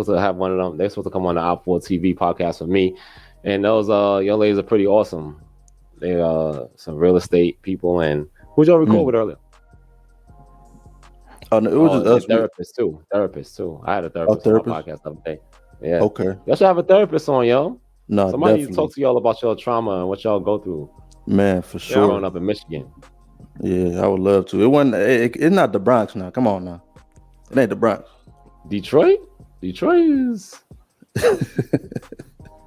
to have one of them. They're supposed to come on the Op 4 TV podcast with me. And those young ladies are pretty awesome. They some real estate people. And who'd y'all record with earlier? Oh, no, it was just us. Therapists too. I had a therapist on my podcast the other day. Yeah. Okay. Y'all should have a therapist on, yo. No, somebody definitely. needs to talk to y'all about your trauma and what y'all go through. Man, for sure. Growing up in Michigan. Yeah, I would love to. It wasn't. It's not the Bronx now. Come on now. It ain't the Bronx. Detroit is.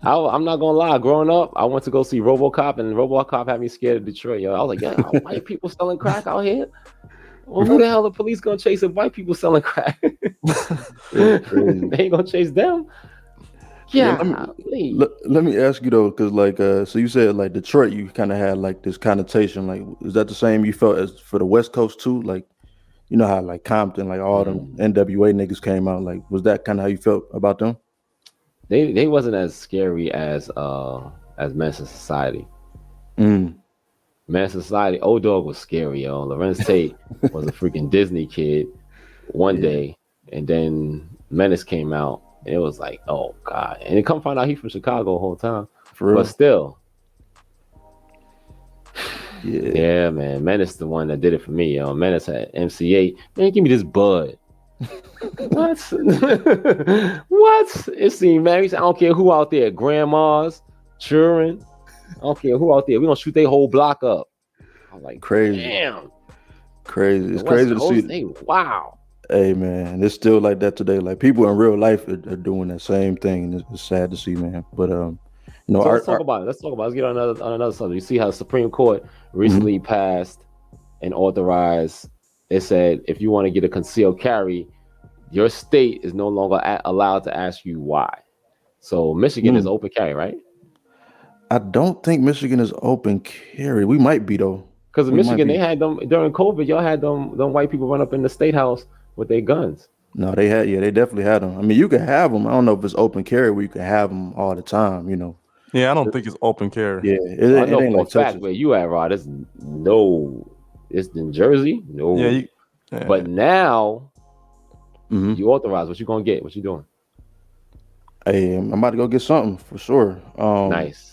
I'm not gonna lie. Growing up, I went to go see RoboCop, and RoboCop had me scared of Detroit. Yo, I was like, yeah, white people selling crack out here. Well, who the hell the police gonna chase if white people selling crack? They ain't gonna chase them. Yeah, Yeah, let me ask you though, because like so you said like Detroit, you kind of had like this connotation. Like, is that the same you felt as for the West Coast too? Like, you know how like Compton, like all them NWA niggas came out. Like, was that kind of how you felt about them? they wasn't as scary as Menace to Society. Mm. Menace to Society, Old Dog was scary, yo. Lorenz Tate was a freaking Disney kid one day, and then Menace came out, and it was like, oh god. And then come find out he from Chicago the whole time. For real? But still. Yeah, man. Menace the one that did it for me, yo. Menace had MC8. Man, give me this bud. What? What? It seemed, man. I don't care who out there. Grandmas, children. I don't care who out there. We gonna shoot their whole block up. I was like, crazy. Damn. Crazy. It's crazy to see. Wow. Hey man, it's still like that today. Like people in real life are doing that same thing. And it's sad to see, man. But you know, so let's talk about it. Let's get on another subject. You see how the Supreme Court recently passed and authorized. It said if you want to get a concealed carry, your state is no longer allowed to ask you why. So Michigan is open carry, right? I don't think Michigan is open carry. We might be though. Because in Michigan, they had them during COVID. Y'all had them white people run up in the state house with their guns. No, they had. Yeah, they definitely had them. I mean, you can have them. I don't know if it's open carry where you can have them all the time. You know. Yeah, I don't think it's open carry. Yeah, I know for a fact where you at, Rod. It's in Jersey. No. Yeah. But now you authorize. What you gonna get? What you doing? Hey, I'm about to go get something for sure. Nice.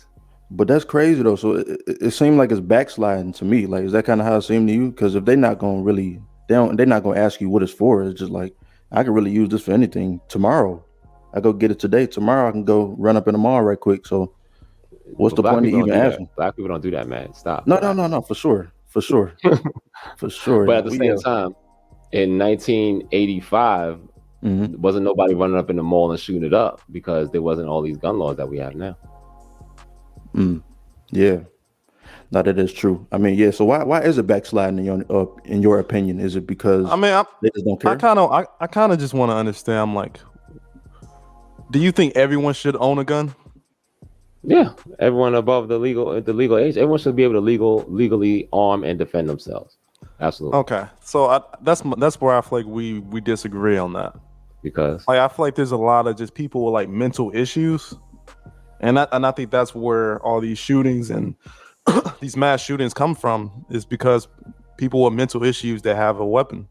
But that's crazy though. So it seemed like it's backsliding to me. Like, is that kind of how it seemed to you? Because if they're not gonna really, they're not gonna ask you what it's for. It's just like I can really use this for anything tomorrow. I go get it today. Tomorrow I can go run up in the mall right quick. So what's the point of even asking? Black people don't do that, man. Stop. No, for sure, for sure. But at the same time, in 1985, wasn't nobody running up in the mall and shooting it up because there wasn't all these gun laws that we have now. Yeah, no, that is true. I mean, yeah. So why is it backsliding in your opinion? Is it because they just don't care? I kind of just want to understand. Like, do you think everyone should own a gun? Yeah, everyone above the legal age, everyone should be able to legally arm and defend themselves. Absolutely. Okay, so that's where I feel like we disagree on that. Because like I feel like there's a lot of just people with like mental issues. And I think that's where all these shootings and these mass shootings come from, is because people with mental issues that have a weapon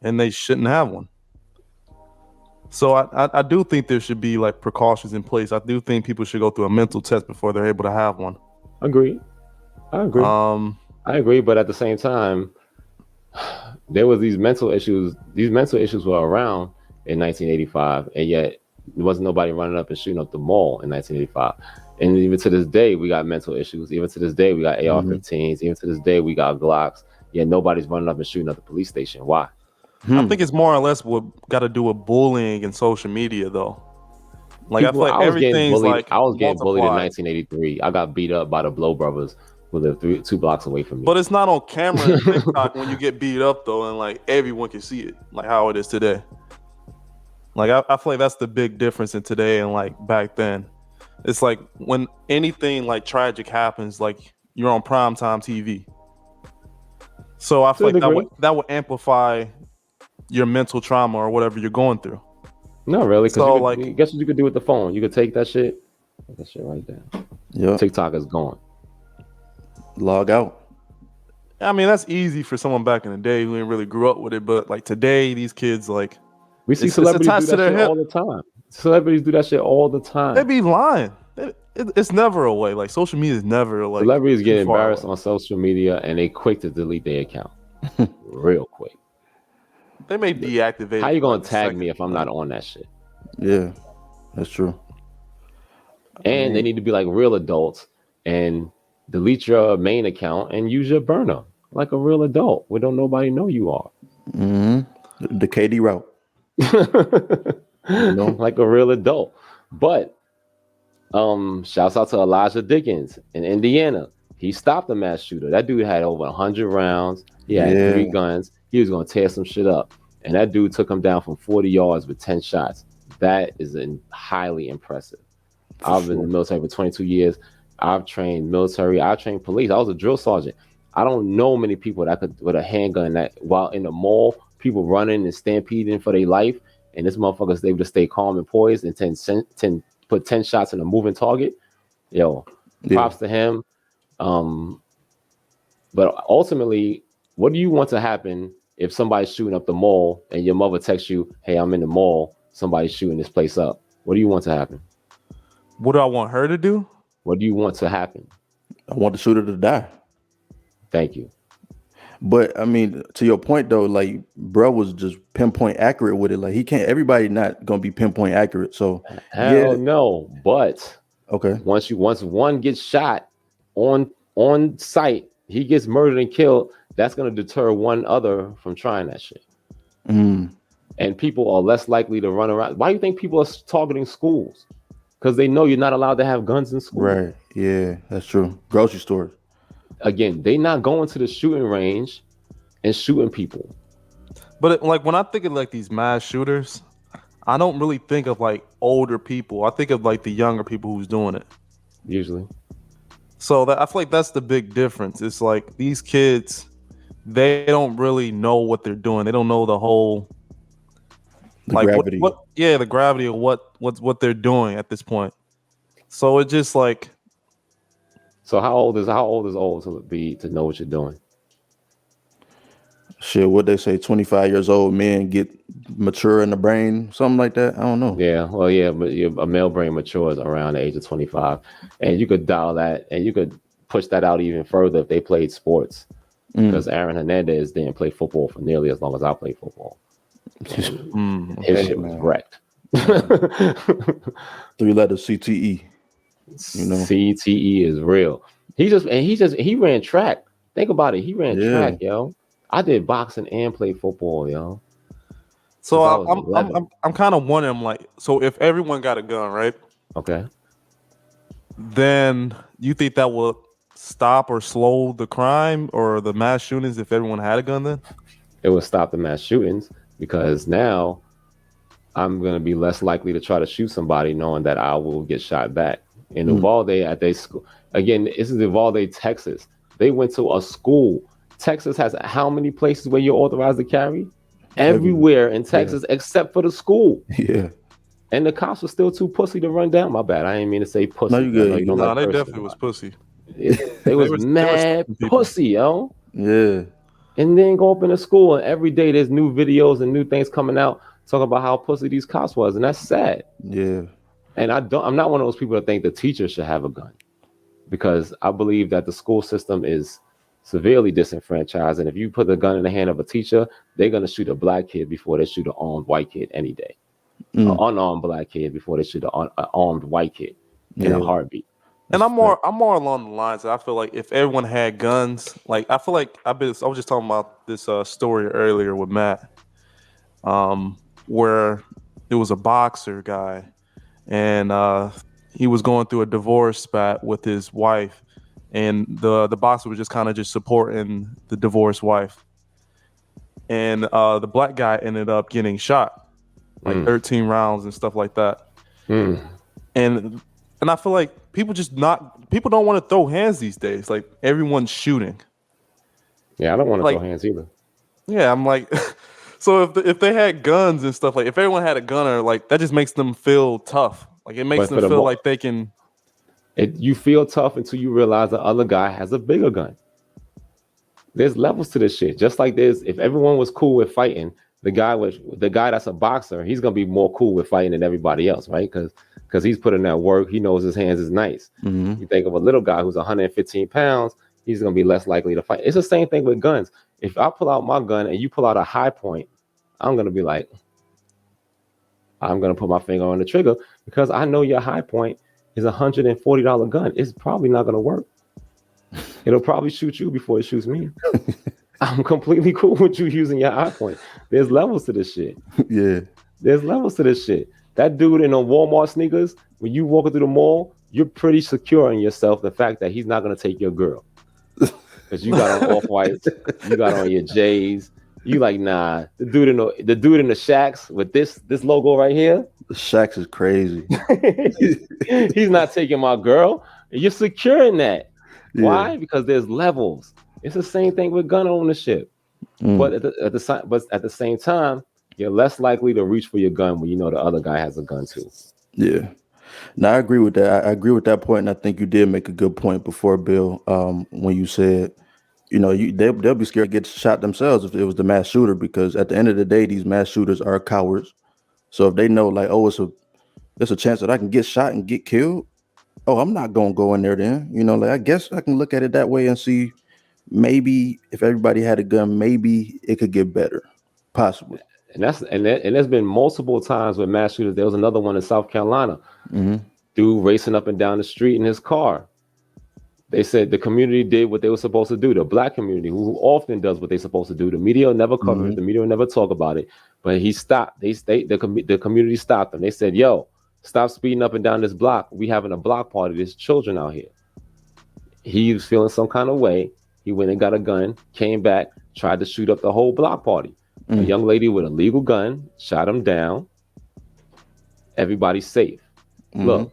and they shouldn't have one. So I do think there should be like precautions in place. I do think people should go through a mental test before they're able to have one. Agreed. I agree. I agree, but at the same time, there was these mental issues. These mental issues were around in 1985, and yet there wasn't nobody running up and shooting up the mall in 1985. And even to this day, we got mental issues. Even to this day, we got AR-15s. Even to this day, we got Glocks. Yet nobody's running up and shooting at the police station. Why? I think it's more or less what got to do with bullying and social media, though. Like, people, I feel like everything's like I was getting bullied in 1983. I got beat up by the Blow Brothers who lived 2 blocks away from me. But it's not on camera and TikTok when you get beat up, though, and like everyone can see it, like how it is today. Like, I feel like that's the big difference in today and like back then. It's like when anything like tragic happens, like you're on primetime TV. So I feel like that would amplify your mental trauma or whatever you're going through. No, really. So guess what you could do with the phone? You could take that shit right there. Yeah. TikTok is gone. Log out. I mean, that's easy for someone back in the day who didn't really grew up with it, but like today, these kids like we see celebrities do that shit all the time. Celebrities do that shit all the time. They be lying. It's never away. Like social media is never like. Celebrities get embarrassed on social media and they quick to delete their account, real quick. They may deactivate. How you gonna tag me if I'm not on that shit? Yeah, that's true. And they need to be like real adults and delete your main account and use your burner like a real adult where don't nobody know you are. The KD route. Like a real adult. But Shouts out to Elijah Dickens in Indiana. He stopped a mass shooter. That dude had over 100 rounds. He had 3 guns. He was gonna tear some shit up, and that dude took him down from 40 yards with 10 shots. That is highly impressive. I've been in the military for 22 years. I've trained military. I trained police. I was a drill sergeant. I don't know many people that could with a handgun that while in the mall, people running and stampeding for their life, and this motherfucker's able to stay calm and poised and 10 put 10 shots in a moving target. Yo, props to him. But ultimately, what do you want to happen if somebody's shooting up the mall and your mother texts you, "Hey, I'm in the mall. Somebody's shooting this place up." What do you want to happen? What do I want her to do? What do you want to happen? I want the shooter to die. Thank you. But I mean, to your point though, like bro was just pinpoint accurate with it. Like he can't. Everybody not gonna be pinpoint accurate. So hell no. But okay, once one gets shot on site, he gets murdered and killed. That's gonna deter one other from trying that shit. And people are less likely to run around. Why do you think people are targeting schools? Because they know you're not allowed to have guns in school. Right. Yeah, that's true. Grocery stores. Again, they not going to the shooting range and shooting people. But like when I think of like these mass shooters, I don't really think of like older people. I think of like the younger people who's doing it. Usually. So I feel like that's the big difference. It's like these kids, they don't really know what they're doing. They don't know the whole gravity. The gravity of what they're doing at this point. So it's just like. So how old is old to be to know what you're doing? Shit, what they say, 25 years old men get mature in the brain, something like that. I don't know. Yeah, well, yeah, but a male brain matures around the age of 25, and you could dial that, and you could push that out even further if they played sports. Because Aaron Hernandez didn't play football for nearly as long as I played football. His shit was wrecked. 3-letter CTE. You know, CTE is real. He ran track. Think about it. He ran track, yo. I did boxing and played football, yo. So I'm kind of wondering, like, so if everyone got a gun, right? Okay. Then you think that will stop or slow the crime or the mass shootings if everyone had a gun? Then it will stop the mass shootings because now I'm gonna be less likely to try to shoot somebody knowing that I will get shot back. In Uvalde at their school. Again, this is Uvalde, Texas. They went to a school. Texas has how many places where you're authorized to carry? Everywhere in Texas except for the school. Yeah. And the cops were still too pussy to run down. My bad. I didn't mean to say pussy. No, you good. They definitely was pussy. They was mad pussy, yo. Yeah. And then go up in the school and every day there's new videos and new things coming out talking about how pussy these cops was. And that's sad. Yeah. And I'm not one of those people that think the teacher should have a gun, because I believe that the school system is severely disenfranchised. And if you put the gun in the hand of a teacher, they're going to shoot a black kid before they shoot an armed white kid any day. An unarmed black kid before they shoot an armed white kid in a heartbeat. And I'm more along the lines that I feel like if everyone had guns, like I feel like I was just talking about this story earlier with Matt, where it was a boxer guy. And he was going through a divorce spat with his wife, and the boxer was just kind of just supporting the divorced wife. And the black guy ended up getting shot, like 13 rounds and stuff like that. And I feel like people don't want to throw hands these days. Like everyone's shooting. Yeah, I don't want to throw hands either. Yeah, I'm like. So if they had guns and stuff, like if everyone had a gunner, like that just makes them feel tough. Like it makes them feel like they can. You feel tough until you realize the other guy has a bigger gun. There's levels to this shit. Just like if everyone was cool with fighting, the guy that's a boxer, he's gonna be more cool with fighting than everybody else, right? Because he's putting that work. He knows his hands is nice. You think of a little guy who's 115 pounds, he's gonna be less likely to fight. It's the same thing with guns. If I pull out my gun and you pull out a high point, I'm going to be like, I'm going to put my finger on the trigger because I know your high point is $140 gun. It's probably not going to work. It'll probably shoot you before it shoots me. I'm completely cool with you using your high point. There's levels to this shit. Yeah. There's levels to this shit. That dude in a Walmart sneakers, when you walking through the mall, you're pretty secure in yourself. The fact that he's not gonna take your girl because you got on off whites, you got on your J's. You like nah. The dude in the shacks with this logo right here. The Shaqs is crazy. He's not taking my girl. You're securing that. Yeah. Why? Because there's levels. It's the same thing with gun ownership. But at the same time, you're less likely to reach for your gun when you know the other guy has a gun too. Yeah. No, I agree with that. I agree with that point, and I think you did make a good point before, Bill, when you said, they'll be scared to get shot themselves if it was the mass shooter, because at the end of the day, these mass shooters are cowards. So if they know, like, oh, there's a chance that I can get shot and get killed, oh, I'm not gonna go in there then. Like, I guess I can look at it that way and see, maybe if everybody had a gun, maybe it could get better, possibly. And there's been multiple times with mass shooters. There was another one in South Carolina. Dude racing up and down the street in his car. They said the community did what they were supposed to do. The black community, who often does what they're supposed to do. The media will never cover it. The media will never talk about it. But he stopped. The community stopped him. They said, "Yo, stop speeding up and down this block. We having a block party. There's children out here." He was feeling some kind of way. He went and got a gun, came back, tried to shoot up the whole block party. A young lady with a legal gun shot him down. Everybody's safe. Look,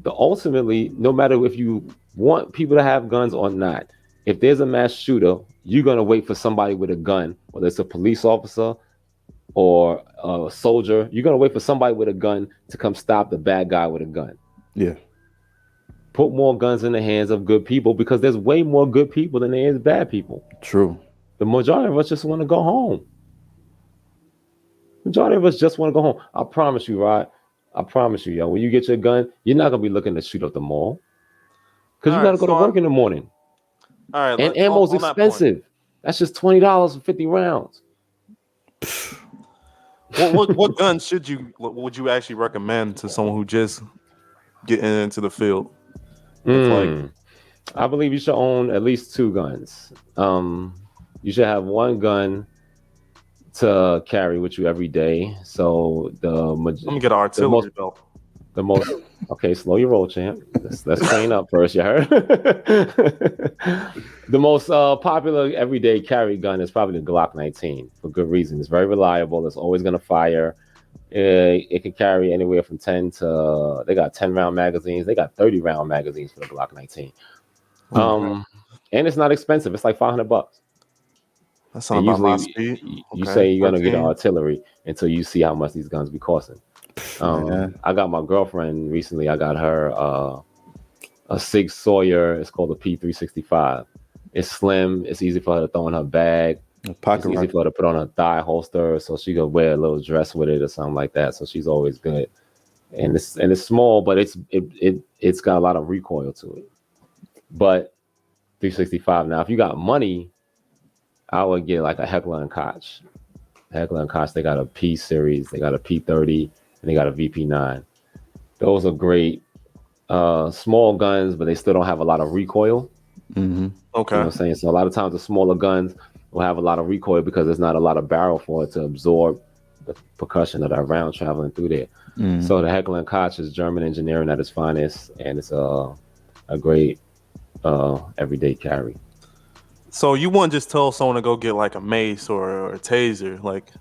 ultimately, no matter if you want people to have guns or not, if there's a mass shooter, you're going to wait for somebody with a gun, whether it's a police officer or a soldier. You're going to wait for somebody with a gun to come stop the bad guy with a gun. Yeah. Put more guns in the hands of good people, because there's way more good people than there is bad people. True. The majority of us just want to go home. Majority of us just want to go home. I promise you, Rod. I promise you, yo. When you get your gun, you're not gonna be looking to shoot up the mall, because you gotta go to work in the morning. All right. And ammo's expensive. That's just $20 for 50 rounds. What gun would you actually recommend to someone who just getting into the field? I believe you should own at least 2 guns. You should have one gun to carry with you every day. So let me get an artillery belt. The most okay, slow your roll, champ. Let's train up first. You heard? The most popular everyday carry gun is probably the Glock 19 for good reason. It's very reliable. It's always gonna fire. It can carry anywhere from 10 to. They got 10-round magazines. They got 30-round magazines for the Glock 19. And it's not expensive. It's like $500. That's not about my speed. You say you're gonna get artillery until you see how much these guns be costing. I got my girlfriend recently. I got her a Sig Sauer. It's called a P365. It's slim. It's easy for her to throw in her bag. It's easy for her to put on a thigh holster, so she could wear a little dress with it or something like that. So she's always good. And it's small, but it's got a lot of recoil to it. But 365. Now, if you got money, I would get like a Heckler and Koch. Heckler and Koch, they got a P series, they got a P30, and they got a VP9. Those are great small guns, but they still don't have a lot of recoil. Okay. You know what I'm saying? So a lot of times the smaller guns will have a lot of recoil because there's not a lot of barrel for it to absorb the percussion of that round traveling through there. So the Heckler and Koch is German engineering at its finest, and it's a great everyday carry. So you wouldn't just tell someone to go get like a mace or a taser, like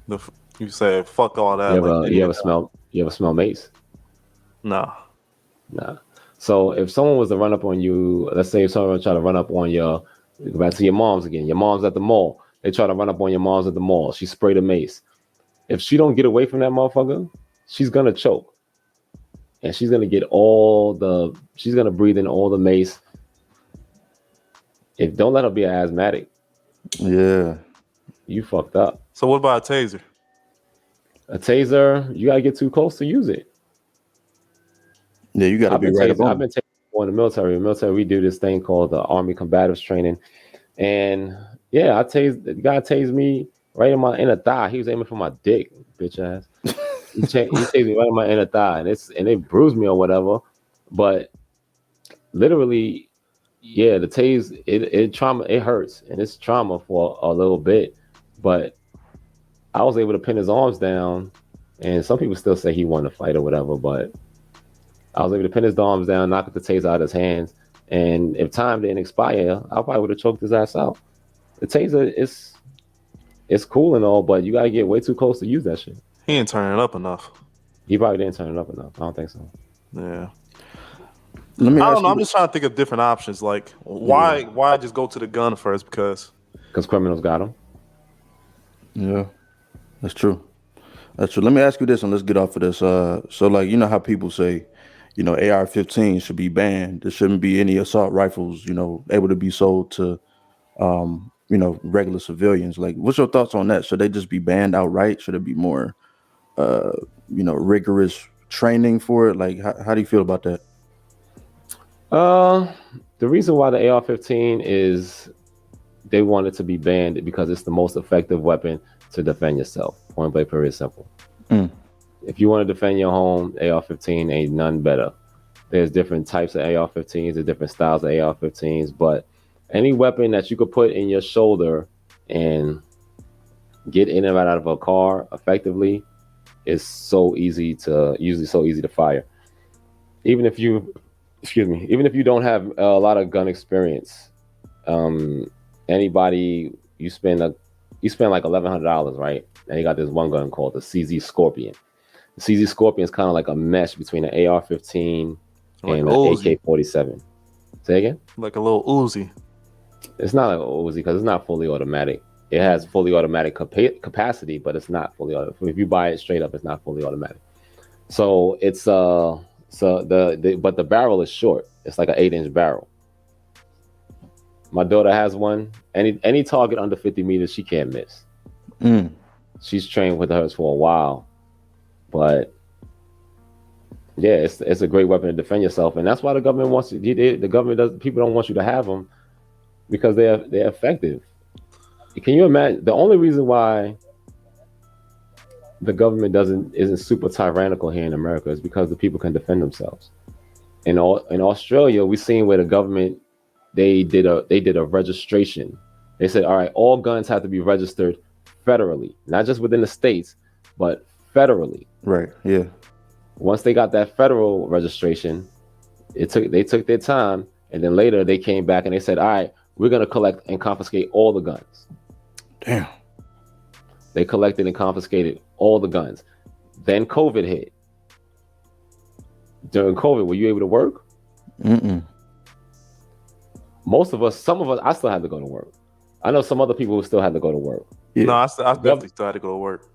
you said, fuck all that. You ever smell mace? Nah. So if someone was to run up on you, let's say someone try to run up on go back to your mom's again. Your mom's at the mall. They try to run up on your mom's at the mall. She sprayed a mace. If she don't get away from that motherfucker, she's gonna choke, and she's gonna breathe in all the mace. Don't let her be an asthmatic. Yeah. You fucked up. So what about a taser? A taser, you gotta get too close to use it. Yeah, you gotta be right about. I've been tasing in the military. In the military, we do this thing called the Army Combatives Training. And yeah, the guy tased me right in my inner thigh. He was aiming for my dick, bitch ass. He tased me right in my inner thigh, and it bruised me or whatever. But literally, yeah, the tase it hurts, and it's trauma for a little bit. But I was able to pin his arms down, and some people still say he won the fight or whatever. But I was able to pin his arms down, knock the taser out of his hands, and if time didn't expire, I probably would have choked his ass out. The taser is it's cool and all, but you gotta get way too close to use that shit. He ain't turning it up enough. He probably didn't turn it up enough. I don't think so. Yeah. Let me I ask don't know. you. I'm just trying to think of different options. Like, why just go to the gun first? Because Criminals got him. Yeah, that's true. That's true. Let me ask you this, and let's get off of this. So like, you know how people say, AR-15 should be banned. There shouldn't be any assault rifles, able to be sold to, regular civilians. Like, what's your thoughts on that? Should they just be banned outright? Should it be more, rigorous training for it? Like, how do you feel about that? The reason why the AR-15 is they want it to be banned because it's the most effective weapon to defend yourself. Point blank, period, simple. If you want to defend your home, AR-15 ain't none better. There's different types of AR-15s, there's different styles of AR-15s, but any weapon that you could put in your shoulder and get in and out of a car effectively is usually so easy to fire. Even if you don't have a lot of gun experience, anybody you spend like $1,100, right? And you got this one gun called the CZ Scorpion. The CZ Scorpion is kind of like a mesh between an AR-15 like and an AK-47. Say again? like a little Uzi. It's not like an Uzi because it's not fully automatic. It has fully automatic capacity, but it's not fully automatic. If you buy it straight up, it's not fully automatic. So it's but the barrel is short. It's like an 8-inch barrel. My daughter has one. Any target under 50 meters, she can't miss. She's trained with hers for a while, but yeah, it's a great weapon to defend yourself, and that's why the government wants you. The government does. People don't want you to have them because they're effective. Can you imagine? The only reason why the government isn't super tyrannical here in America is because the people can defend themselves. In Australia, we've seen where the government they did a registration. They said, all right, all guns have to be registered federally, not just within the states, but federally. Right. Yeah. Once they got that federal registration, they took their time, and then later they came back and they said, all right, we're gonna collect and confiscate all the guns. Damn. They collected and confiscated all the guns. Then COVID hit. During COVID, were you able to work? Some of us, I still had to go to work. I know some other people who still had to go to work. Yeah. No, I definitely still had to go to work.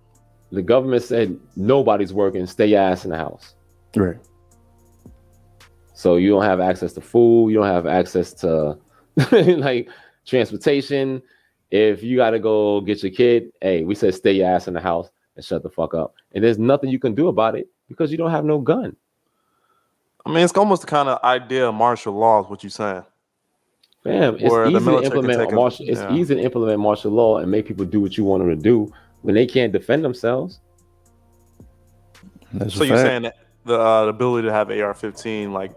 The government said nobody's working, stay your ass in the house. Right. So you don't have access to food, you don't have access to like transportation. If you got to go get your kid, hey, we said stay your ass in the house and shut the fuck up. And there's nothing you can do about it because you don't have no gun. I mean, it's almost the kind of idea of martial law is what you're saying. Fam, it's easy to implement martial law and make people do what you want them to do when they can't defend themselves. So you're saying that the ability to have AR-15, like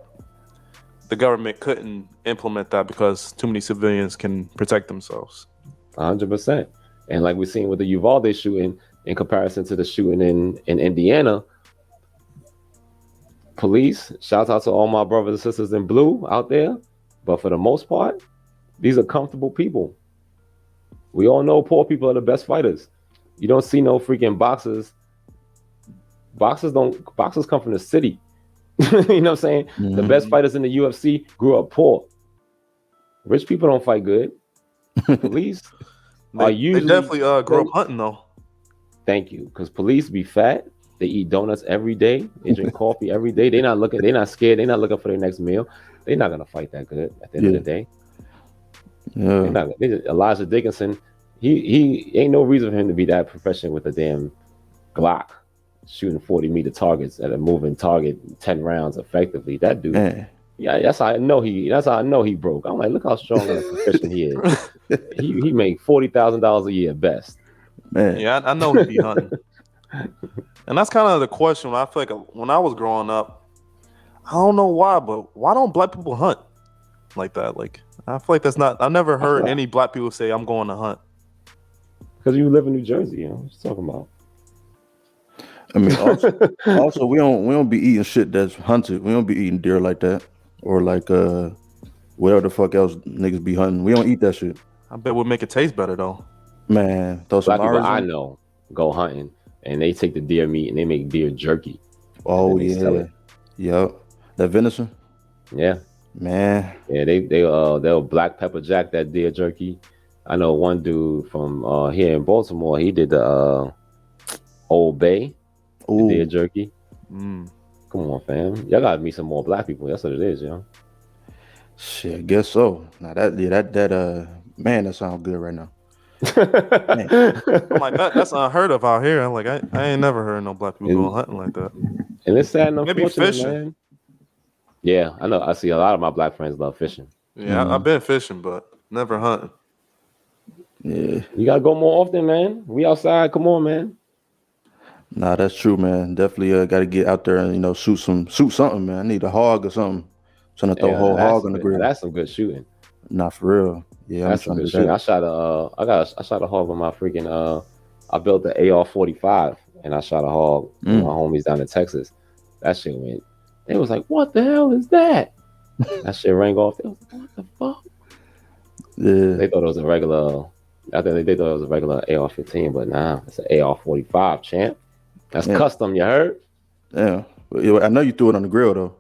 the government couldn't implement that because too many civilians can protect themselves. 100%. And like we're seeing with the Uvalde shooting in comparison to the shooting in Indiana, police, shout out to all my brothers and sisters in blue out there. But for the most part, these are comfortable people. We all know poor people are the best fighters. You don't see no freaking boxers. Boxers come from the city. You know what I'm saying? Mm-hmm. The best fighters in the UFC grew up poor. Rich people don't fight good. Police they definitely grow up hunting though. Thank you. Because police be fat. They eat donuts every day. They drink coffee every day. They're not scared. They're not looking for their next meal. They're not gonna fight that good at the end of the day. Yeah. Elijah Dickinson, he ain't no reason for him to be that professional with a damn Glock shooting 40-meter targets at a moving target 10 rounds effectively. That dude, that's how I know he broke. I'm like, look how strong and proficient he is. he make $40,000 a year best. Man. Yeah, I know he be hunting. And that's kind of the question. I feel like when I was growing up, I don't know why, but why don't black people hunt like that? Like, I feel like that's not. I never heard any black people say, "I'm going to hunt." Because you live in New Jersey, what you talking about? I mean, also we don't be eating shit that's hunted. We don't be eating deer like that, or like whatever the fuck else niggas be hunting. We don't eat that shit. I bet we'll make it taste better though. Man, throw some Black people Mars I in. know go hunting and they take the deer meat and they make deer jerky. Oh and then they sell yeah, it. yep. That venison, Yeah. man. Yeah, they'll black pepper jack that deer jerky. I know one dude from here in Baltimore. He did the Old Bay, the deer Ooh, jerky. Mm. Come on, fam. Y'all gotta meet some more black people. That's what it is, yo. shit. I guess so. Now that man, that sounds good right now. Man. I'm like that's unheard of out here. I'm like I ain't never heard no black people going hunting like that. And it's sad and Maybe unfortunate, fishing. man. Yeah, I know. I see a lot of my black friends love fishing. Yeah, I've been fishing, but never hunting. Yeah, You gotta go more often, man. We outside. Come on, man. nah, that's true, man. Definitely got to get out there and shoot something, man. I need a hog or something. Trying to throw a whole hog on the grill. That's some good shooting. Nah, for real. Yeah, That's I'm some trying to good do shooting. that. I shot a hog with my freaking I built the AR-45 and I shot a hog with my homies down in Texas. That shit went. They was like, "What the hell is that?" That shit rang off. They was like, "What the fuck?" Yeah, They thought it was a regular. I think they thought it was a regular AR-15, but nah, it's an AR-45, champ. That's custom. You heard? yeah. I know you threw it on the grill though.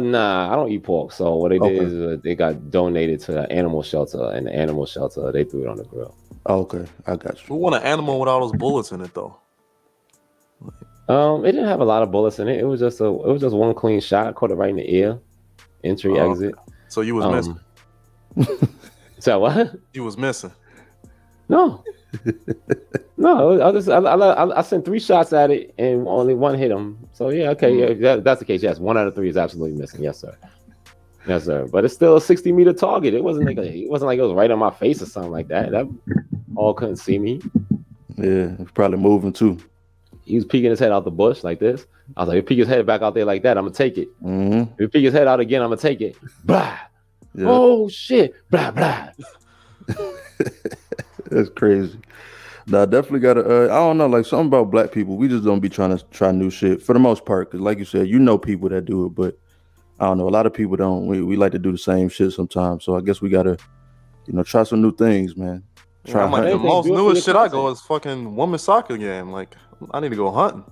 Nah, I don't eat pork. So what they did is they got donated to an animal shelter, and the animal shelter they threw it on the grill. Oh, okay, I got you. Who want an animal with all those bullets in it though? It didn't have a lot of bullets in it. It was just one clean shot. I caught it right in the ear, entry, exit. So you was missing. So what? You was missing. No, I sent 3 shots at it and only one hit him. So yeah, okay, yeah, that's the case. Yes, 1 out of 3 is absolutely missing. Yes, sir. Yes, sir. But it's still a 60-meter target. It wasn't like it was right on my face or something like that. That all couldn't see me. Yeah, it's probably moving too. He was peeking his head out the bush like this. I was like, if he peek his head back out there like that, I'm gonna take it. Mm-hmm. If he peek his head out again, I'm gonna take it. Blah. Yeah. Oh shit. Blah blah. That's crazy. Nah, definitely gotta. I don't know, like something about black people. We just don't be trying to try new shit for the most part. Cause like you said, people that do it, but I don't know. A lot of people don't. We like to do the same shit sometimes. So I guess we gotta, try some new things, man. Try. Like the most newest shit I go is fucking women's soccer game. Like I need to go hunting.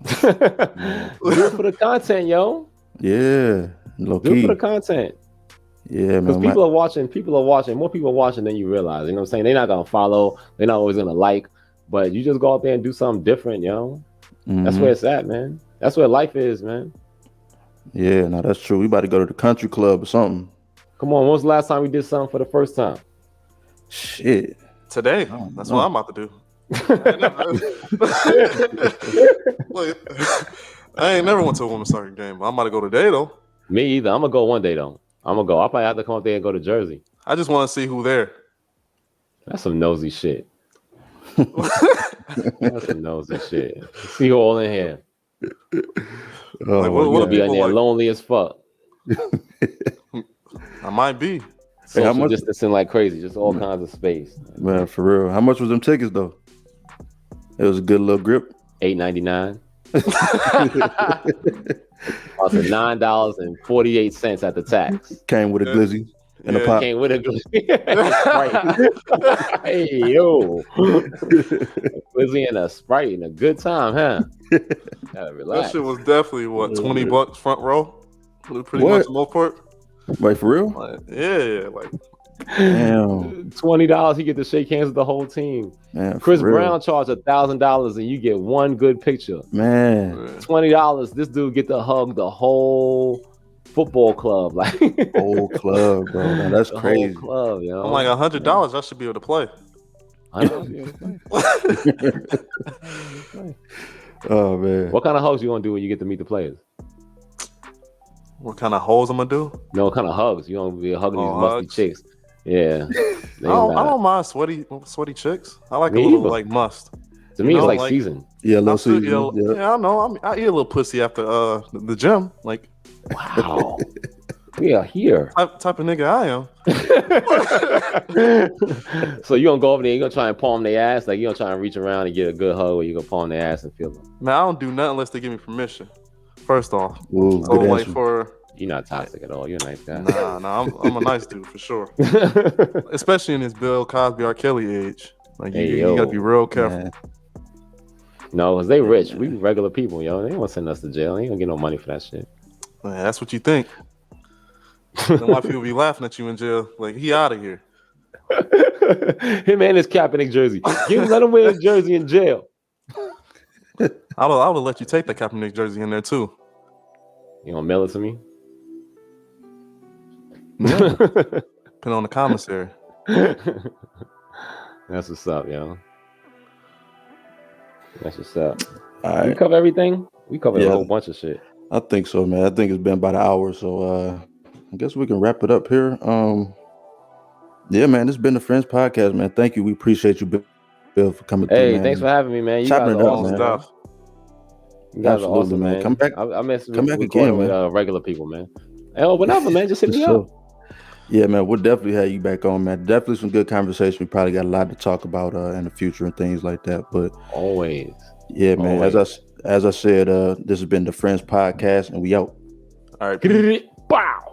Do it for the content, yo. Yeah, low key. Do it for the content. Yeah, man. Because people are watching. More people are watching than you realize. You know what I'm saying? They're not gonna follow. They're not always gonna like. But you just go out there and do something different, yo. Mm-hmm. That's where it's at, man. That's where life is, man. Yeah, no, that's true. We about to go to the country club or something. Come on, when was the last time we did something for the first time? Shit. Today. That's what I'm about to do. I ain't never went to a women's soccer game. I'm about to go today though. Me either. I'm gonna go one day though. I'm gonna go. I'll probably have to come up there and go to Jersey. I just want to see who there. That's some nosy shit. That's some nosy shit. See who all in here. Oh, like, what be in there lonely as fuck. I might be. Social distancing like crazy, just all kinds of space. Man, for real. How much was them tickets though? It was a good little grip. $8.99. Also $9.48 at the tax. Came with a glizzy and a pop. Came with a glizzy. Hey yo, a glizzy and a Sprite and a good time, huh? Gotta relax. That shit was definitely what $20 front row. Pretty much the most part. Like for real? Like, yeah, like damn. $20, he get to shake hands with the whole team. Man, Chris Brown charged $1,000 and you get one good picture. Man, $20, this dude get to hug the whole football club, like whole club, bro. Man, that's the crazy. Whole club, yo. I'm like $100. I should be able to play. Oh man, what kind of hugs you gonna do when you get to meet the players? What kind of holes I'm gonna do? No, what kind of hugs? You gonna be hugging these musty chicks? Yeah, I don't mind sweaty chicks. I like Me a little either. like must. To me, it's like season. Yeah, little season. Yeah, I know. I eat a little pussy after the gym. Like, wow. We are here. Type of nigga I am. So you gonna go over there, you gonna try and palm their ass, like you gonna try and reach around and get a good hug, or you gonna palm their ass and feel them. Man, I don't do nothing unless they give me permission. First off, Ooh, so like for you're not toxic at all. You're a nice guy. Nah, I'm a nice dude for sure. Especially in this Bill Cosby, R. Kelly age. Like you gotta be real careful. Man. No, cause they rich. We regular people, yo. They ain't gonna send us to jail. They ain't gonna get no money for that shit. Man, that's what you think. Then why people be laughing at you in jail? Like he out of here. Him and his Kaepernick jersey. Let him wear his jersey in jail. I would let you take the Kaepernick jersey in there too. You gonna mail it to me? Yeah. Depending on the commissary. That's what's up, yo. That's what's up. All right. We cover everything. We covered a whole bunch of shit. I think so, man. I think it's been about an hour, so I guess we can wrap it up here. Yeah, man, this has been the Friends Podcast, man. Thank you. We appreciate you, Bill, for coming through, man. Thanks for having me, man. You Chopping guys it are up, awesome, man. stuff. You guys Absolutely, are awesome, man. Come back. I miss come back recording again, with man. Regular people, man. Oh, whatever, man. Just hit me up. Yeah, man, we'll definitely have you back on, man. Definitely some good conversation. We probably got a lot to talk about in the future and things like that. But always, yeah, man. Always. As I said, this has been the Friends Podcast, and we out. All right. Bow.